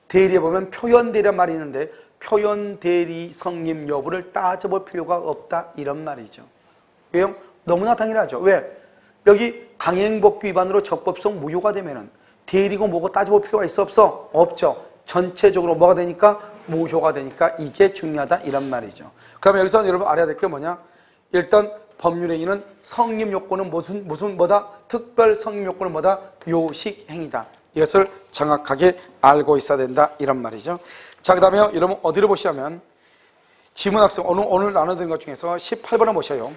대리에 보면 표현대리란 말이 있는데 표현대리 성립 여부를 따져볼 필요가 없다 이런 말이죠. 왜요? 너무나 당연하죠. 왜? 여기 강행법규 위반으로 적법성 무효가 되면은 대리고 뭐고 따져볼 필요가 있어 없어? 없죠. 전체적으로 뭐가 되니까? 무효가 되니까 이게 중요하다 이런 말이죠. 그러면 여기서 여러분 알아야 될 게 뭐냐? 일단 법률행위는 성립요건은 뭐다? 특별 성립요건은 뭐다? 요식행위다. 이것을 정확하게 알고 있어야 된다 이런 말이죠. 자, 그 다음에 여러분 어디를 보시냐면 지문학습 오늘 나눠드린 것 중에서 18번을 보셔요.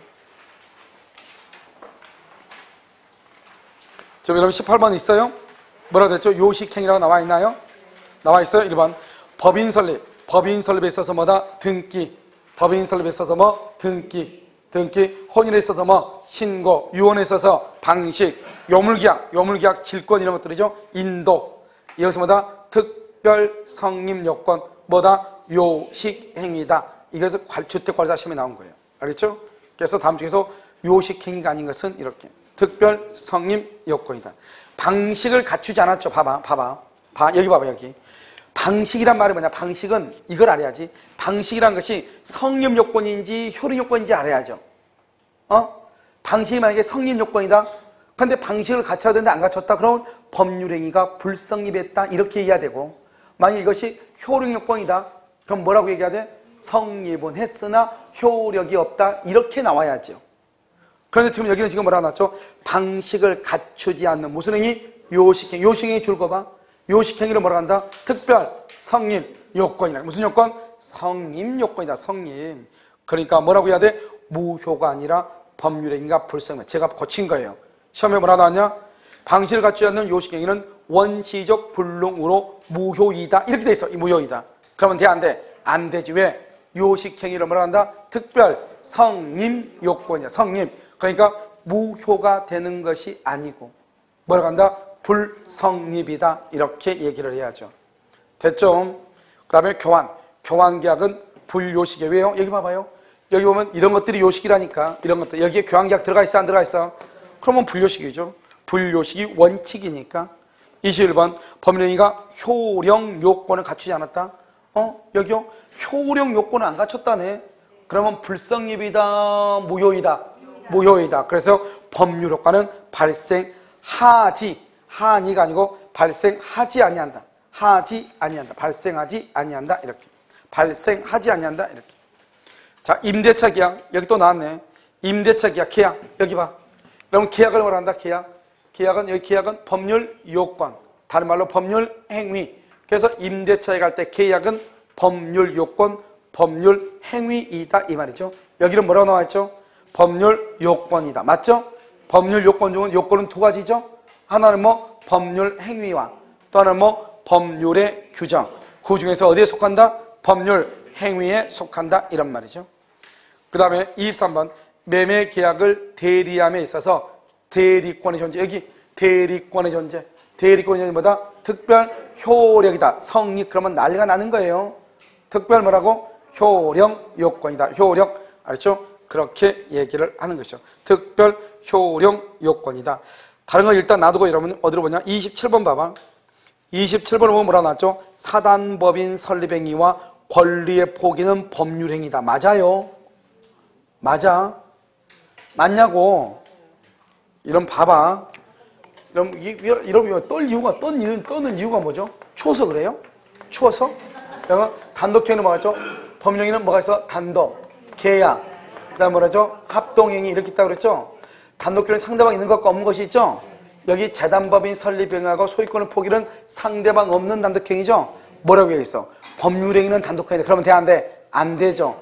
지금 여러분 18번 있어요? 뭐라고 됐죠? 요식행위라고 나와 있나요? 나와 있어요. 1번 법인 설립. 법인 설립에 있어서 뭐다? 등기. 법인 설립에 있어서 뭐? 등기. 혼인에 있어서 뭐? 신고. 유언에 있어서 방식. 요물계약, 질권 이런 것들이죠. 인도. 이것은 뭐다? 특별 성립 요건. 뭐다? 요식행위다. 이것은 주택관리사 시험에 나온 거예요. 알겠죠? 그래서 다음 중에서 요식행위가 아닌 것은 이렇게. 특별 성립 요건이다. 방식을 갖추지 않았죠. 봐봐. 여기 봐봐, 여기. 방식이란 말이 뭐냐? 방식은 이걸 알아야지. 방식이란 것이 성립 요건인지 효력 요건인지 알아야죠. 방식이 만약에 성립 요건이다. 근데 방식을 갖춰야 되는데 안 갖췄다. 그러면 법률행위가 불성립했다. 이렇게 얘기해야 되고, 만약에 이것이 효력 요건이다. 그럼 뭐라고 얘기해야 돼? 성립은 했으나 효력이 없다. 이렇게 나와야죠. 그런데 지금 여기는 뭐라고 나왔죠? 방식을 갖추지 않는 무슨 행위? 요식행위. 요식행위 줄 거 봐. 요식행위를 뭐라 한다? 특별 성립 요건이다. 무슨 요건? 성립 요건이다. 성립. 그러니까 뭐라고 해야 돼? 무효가 아니라 법률행위가 불성립. 제가 고친 거예요. 시험에 뭐라 나왔냐? 방실을 갖추지 않는 요식행위는 원시적 불능으로 무효이다. 이렇게 돼 있어. 이 무효이다. 그러면 돼? 안 돼? 안 되지. 왜? 요식행위를 뭐라 한다? 특별 성립 요건이야. 성립. 그러니까 무효가 되는 것이 아니고 뭐라고 한다? 불성립이다. 이렇게 얘기를 해야죠. 됐죠? 그 다음에 교환계약은 불요식이에요. 왜요? 여기 봐봐요. 여기 보면 이런 것들이 요식이라니까. 이런 것들. 여기에 교환계약 들어가 있어? 안 들어가 있어? 그러면 불요식이죠. 불요식이 원칙이니까. 21번 법률행위가 효령 요건을 갖추지 않았다. 여기요? 효령 요건을 안 갖췄다네. 그러면 불성립이다. 무효이다. 무효이다. 그래서 법률 효과는 발생하지. 하니가 아니고 발생하지 아니한다. 하지 아니한다. 발생하지 아니한다. 이렇게. 발생하지 아니한다. 이렇게. 자, 임대차 계약. 여기 또 나왔네. 임대차 계약. 계약. 여기 봐. 그럼 계약을 뭐라 한다? 계약은 여기 계약은 법률 요건. 다른 말로 법률 행위. 그래서 임대차에 갈 때 계약은 법률 요건, 법률 행위이다. 이 말이죠. 여기는 뭐라고 나와 있죠? 법률 요건이다. 맞죠? 법률 요건 중은 요건은 두 가지죠. 하나는 뭐 법률 행위와 또 하나는 뭐 법률의 규정. 그 중에서 어디에 속한다? 법률 행위에 속한다. 이런 말이죠. 그 다음에 23번 매매 계약을 대리함에 있어서 대리권의 존재. 여기 대리권의 존재. 대리권의 존재는 뭐다? 특별 효력이다. 성립. 그러면 난리가 나는 거예요. 특별 뭐라고? 효령 요건이다. 효령. 알죠? 그렇게 얘기를 하는 것이죠. 특별 효령 요건이다. 다른 거 일단 놔두고 여러분 어디로 보냐? 27번 봐봐. 27번을 보면 뭐라 나왔죠? 사단법인 설립행위와 권리의 포기는 법률행위다. 맞아요. 맞아. 맞냐고. 이런 봐봐. 이런 떠는 이유가 뭐죠? 추워서 그래요? 추워서? 단독행위는 뭐가 있죠? 법률행위는 뭐가 있어? 단독, 계약, 그 다음 뭐라죠? 합동행위 이렇게 있다고 그랬죠? 단독행위는 상대방 있는 것과 없는 것이 있죠? 여기 재단법인 설립행위하고 소유권을 포기는 상대방 없는 단독행위죠? 뭐라고 되어 있어? 법률행위는 단독행위다. 그러면 돼? 안 돼? 안 되죠.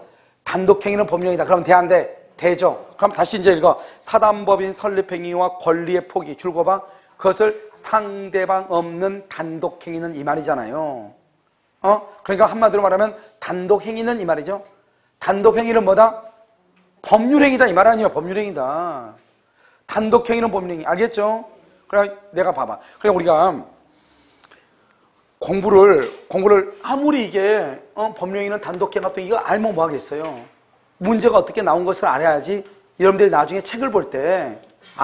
단독행위는 법률행위다. 그러면 돼? 안 돼? 되죠. 그럼 다시 이제 읽어. 사단법인 설립행위와 권리의 포기. 줄 거봐. 그것을 상대방 없는 단독행위는 이 말이잖아요. 그러니까 한마디로 말하면 단독행위는 이 말이죠. 단독행위는 뭐다? 법률행위다. 이 말 아니에요. 법률행위다. 단독행위는 법률행위. 알겠죠? 그래, 내가 봐봐. 그래, 우리가 공부를 아무리 이게 법률행위는 단독행위가 또 이거 알면 뭐 하겠어요. 문제가 어떻게 나온 것을 알아야지 여러분들이 나중에 책을 볼 때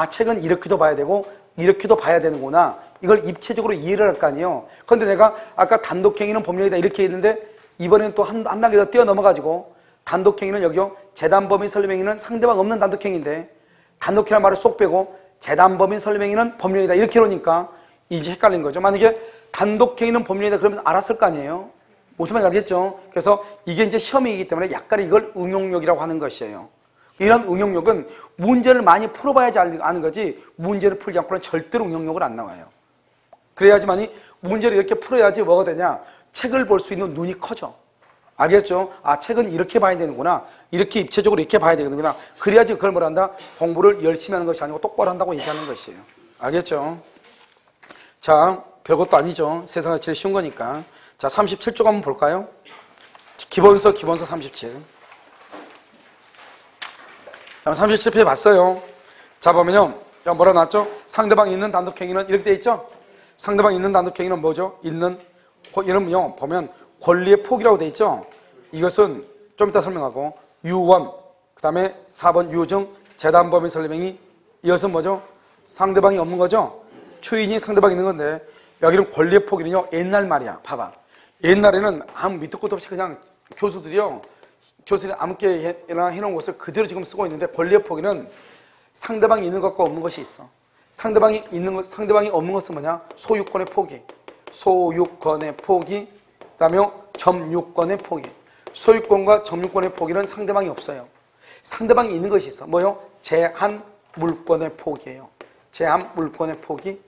책은 이렇게도 봐야 되고 이렇게도 봐야 되는구나. 이걸 입체적으로 이해를 할 거 아니에요. 그런데 내가 아까 단독행위는 법률행위다 이렇게 했는데 이번에는 또 한 단계 더 뛰어넘어가지고 단독행위는 여기요. 재단법인 설립행위는 상대방 없는 단독행위인데 단독행위란 말을 쏙 빼고 재단법인 설립행위는 법률행위다 이렇게 그러니까 이제 헷갈린 거죠. 만약에 단독행위는 법률행위다 그러면서 알았을 거 아니에요. 무슨 말인지 알겠죠? 그래서 이게 이제 시험이기 때문에 약간 이걸 응용력이라고 하는 것이에요. 이런 응용력은 문제를 많이 풀어봐야지 아는 거지 문제를 풀지 않고는 절대로 응용력을 안 나와요. 그래야지만이 문제를 이렇게 풀어야지 뭐가 되냐? 책을 볼 수 있는 눈이 커져. 알겠죠? 책은 이렇게 봐야 되는구나. 이렇게 입체적으로 이렇게 봐야 되는구나. 그래야지 그걸 뭘 한다? 공부를 열심히 하는 것이 아니고 똑바로 한다고 얘기하는 것이에요. 알겠죠? 자, 별것도 아니죠. 세상은 제일 쉬운 거니까. 자, 37쪽 한번 볼까요? 기본서 37. 37페이지 봤어요. 자, 보면요. 뭐라 나왔죠? 상대방이 있는 단독행위는 이렇게 돼 있죠? 상대방이 있는 단독행위는 뭐죠? 이러면요. 보면 권리의 포기라고 돼 있죠? 이것은 좀 이따 설명하고 유원, 그 다음에 4번 유증, 재단법인 설립행위 이것은 뭐죠? 상대방이 없는 거죠? 추인이 상대방이 있는 건데 여기는 권리의 포기는요. 옛날 말이야. 봐봐. 옛날에는 아무 밑도 끝도 없이 그냥 교수들이 아무렇게나 해놓은 것을 그대로 지금 쓰고 있는데 권리의 포기는 상대방이 있는 것과 없는 것이 있어. 상대방이 없는 것은 뭐냐? 소유권의 포기. 소유권의 포기, 그 다음에 점유권의 포기. 소유권과 점유권의 포기는 상대방이 없어요. 상대방이 있는 것이 있어. 뭐요? 제한 물권의 포기예요. 제한 물권의 포기.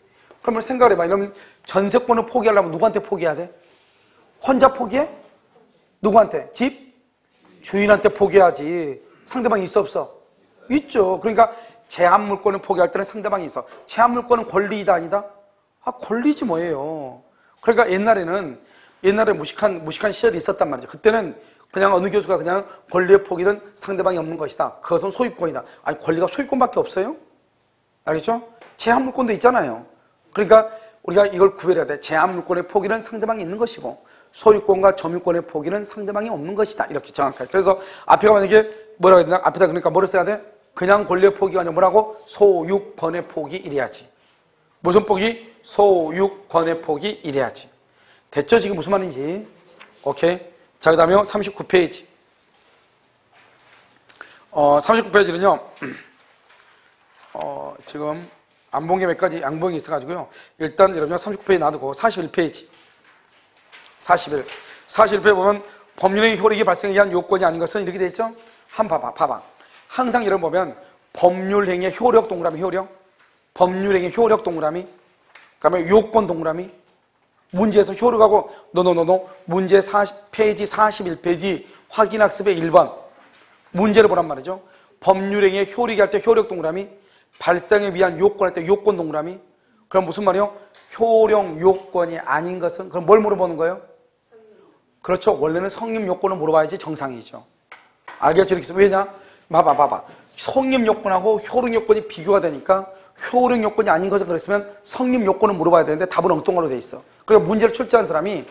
그러면 생각을 해봐. 이러면 전세권을 포기하려면 누구한테 포기해야 돼? 혼자 포기해? 누구한테? 집? 주인한테 포기해야지. 상대방이 있어 없어? 있죠. 그러니까 제한 물권을 포기할 때는 상대방이 있어. 제한 물권은 권리이다 아니다? 권리지 뭐예요. 그러니까 옛날에 무식한 시절이 있었단 말이죠. 그때는 그냥 어느 교수가 그냥 권리의 포기는 상대방이 없는 것이다. 그것은 소유권이다. 아니, 권리가 소유권밖에 없어요? 알겠죠? 제한 물권도 있잖아요. 그러니까 우리가 이걸 구별해야 돼. 제한 물권의 포기는 상대방이 있는 것이고 소유권과 점유권의 포기는 상대방이 없는 것이다. 이렇게 정확하게. 그래서 앞에가 만약에 뭐라고 해야 되나? 앞에다 그러니까 뭐를 써야 돼? 그냥 권리의 포기가 아니라 뭐라고? 소유권의 포기 이래야지. 무슨 포기? 소유권의 포기 이래야지. 됐죠? 지금 무슨 말인지. 오케이. 자, 그 다음에 39페이지. 39페이지는요, 지금 안 본 게 몇 가지 양봉이 있어가지고요. 일단 여러분요, 39페이지 놔두고 41페이지. 41페이지 보면 법률의 효력이 발생에 의한 요건이 아닌 것은 이렇게 돼 있죠? 봐봐. 항상 여러분 보면 법률행위의 효력 동그라미 효력, 법률행위의 효력 동그라미, 그 다음에 요건 동그라미, 문제에서 효력하고 문제 페이지 41페이지 확인학습의 1번 문제를 보란 말이죠. 법률행위의 효력이 할 때 효력 동그라미, 발생에 위한 요건 할 때 요건 동그라미. 그럼 무슨 말이요? 효력 요건이 아닌 것은 그럼 뭘 물어보는 거예요? 그렇죠. 원래는 성립 요건을 물어봐야지 정상이죠. 알겠죠? 이렇게 해서 왜냐? 봐봐. 성립 요건하고 효력 요건이 비교가 되니까 효력 요건이 아닌 것을 그랬으면 성립 요건을 물어봐야 되는데 답은 엉뚱하로 돼 있어. 그러니까 문제를 출제한 사람이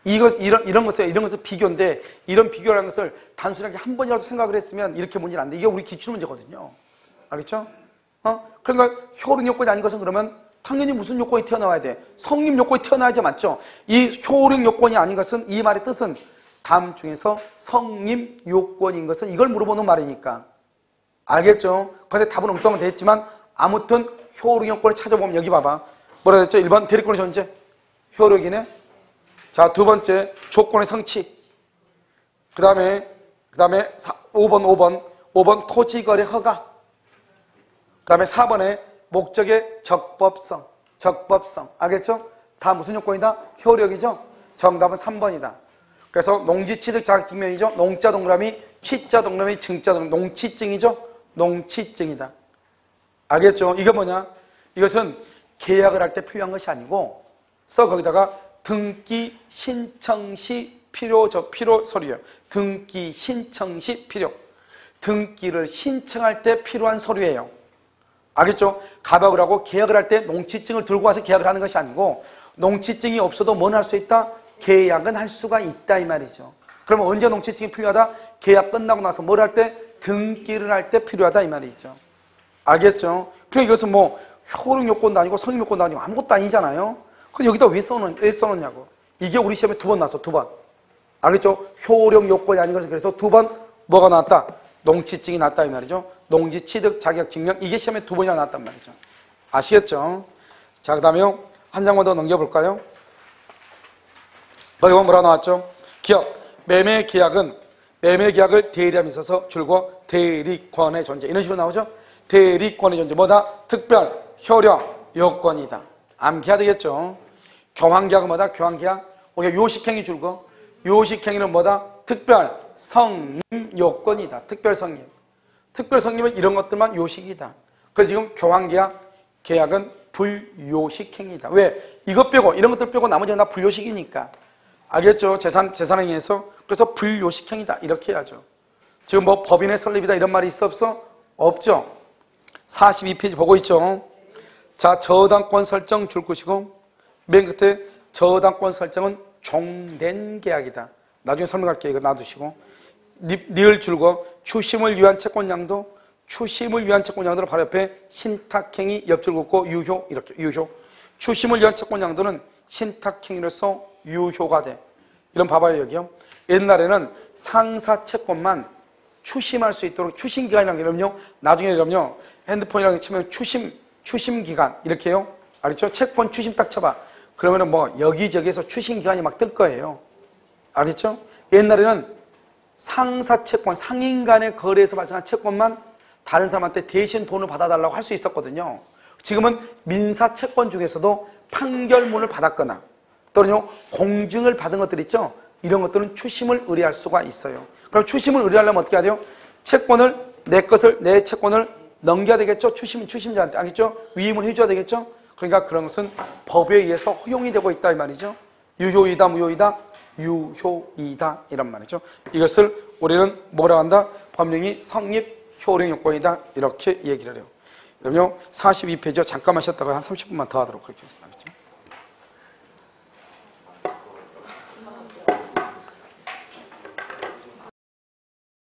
이런 것을 비교인데 이런 비교라는 것을 단순하게 한 번이라도 생각을 했으면 이렇게 문제는 안 돼. 이게 우리 기출 문제거든요. 알겠죠? 그러니까 효력 요건이 아닌 것은 그러면 당연히 무슨 요건이 튀어나와야 돼? 성립 요건이 튀어나와야지 맞죠? 이 효력 요건이 아닌 것은 이 말의 뜻은 다음 중에서 성립 요건인 것은 이걸 물어보는 말이니까. 알겠죠? 그런데 답은 엉뚱하게 돼 있지만 아무튼 효력 요건을 찾아보면 여기 봐봐. 뭐라 했죠? 1번 대리권의 존재. 효력이네. 자, 두 번째 조건의 성취. 그 다음에 5번 토지거래 허가. 그 다음에 4번에 목적의 적법성. 알겠죠? 다 무슨 요건이다? 효력이죠? 정답은 3번이다. 그래서 농지취득 자격증명이죠? 농자 동그라미, 취자 동그라미, 증자 동그라미, 농취증이죠? 농취증이다. 알겠죠? 이게 뭐냐? 이것은 계약을 할 때 필요한 것이 아니고 거기다가 등기 신청 시 필요 서류예요. 등기 신청 시 필요. 등기를 신청할 때 필요한 서류예요. 알겠죠? 가박을 하고 계약을 할 때 농취증을 들고 와서 계약을 하는 것이 아니고 농취증이 없어도 뭘 할 수 있다? 계약은 할 수가 있다 이 말이죠. 그러면 언제 농취증이 필요하다? 계약 끝나고 나서 뭘 할 때? 등기를 할 때 필요하다 이 말이죠. 알겠죠? 그러니까 이것은 뭐 효력 요건도 아니고 성립 요건도 아니고 아무것도 아니잖아요. 그럼 여기다 왜 써놓냐고. 이게 우리 시험에 2번 나왔어. 2번. 알겠죠? 효력 요건이 아닌 것은 그래서 2번 뭐가 나왔다? 농취증이 나왔다 이 말이죠. 농지 취득 자격 증명 이게 시험에 2번이나 나왔단 말이죠. 아시겠죠? 자, 그 다음에 한 장만 더 넘겨볼까요? 거기 보면 뭐라 나왔죠? 기업 매매 계약은 매매 계약을 대리함에 있어서 줄고 대리권의 존재 이런 식으로 나오죠? 대리권의 존재 뭐다? 특별 효력 요건이다. 암기해야 되겠죠? 교환계약은 뭐다? 교환계약 우리가 요식행위 줄고 요식행위는 뭐다? 특별 성립 요건이다. 특별 성립. 특별 성립은 이런 것들만 요식이다. 그래서 지금 교환계약 계약은 불요식행위다. 왜? 이것 빼고 이런 것들 빼고 나머지는 다 불요식이니까. 알겠죠? 재산행위에서 그래서 불요식행위다. 이렇게 해야죠. 지금 뭐 법인의 설립이다 이런 말이 있어 없어? 없죠. 42페이지 보고 있죠. 자, 저당권 설정 줄 것이고 맨 끝에 저당권 설정은 종된 계약이다. 나중에 설명할게요. 이거 놔두시고 니을 줄고 추심을 위한 채권양도 추심을 위한 채권양도는 바로 옆에 신탁행위 옆줄 긋고 유효 이렇게 유효 추심을 위한 채권양도는 신탁행위로서 유효가 돼. 이런 봐봐요. 여기요. 옛날에는 상사 채권만 추심할 수 있도록 추심기간이라는 게 이러면요. 나중에 이러면요. 핸드폰이랑 치면 추심기간 이렇게 해요. 알겠죠? 채권 추심 딱 쳐봐. 그러면은 뭐 여기저기에서 추심기간이 막 뜰 거예요. 알겠죠? 옛날에는 상사 채권, 상인 간의 거래에서 발생한 채권만 다른 사람한테 대신 돈을 받아달라고 할 수 있었거든요. 지금은 민사 채권 중에서도 판결문을 받았거나 또는요 공증을 받은 것들 있죠. 이런 것들은 추심을 의뢰할 수가 있어요. 그럼 추심을 의뢰하려면 어떻게 해야 돼요? 채권을 내 채권을 넘겨야 되겠죠. 추심자한테 알겠죠? 위임을 해줘야 되겠죠. 그러니까 그런 것은 법에 의해서 허용이 되고 있다 이 말이죠. 유효이다 무효이다? 유효이다 이란 말이죠. 이것을 우리는 뭐라고 한다? 법령이 성립 효력 요건이다 이렇게 얘기를 해요. 그럼요 42페이지요. 잠깐만 쉬었다가 한 30분만 더 하도록 그렇게 하겠습니다.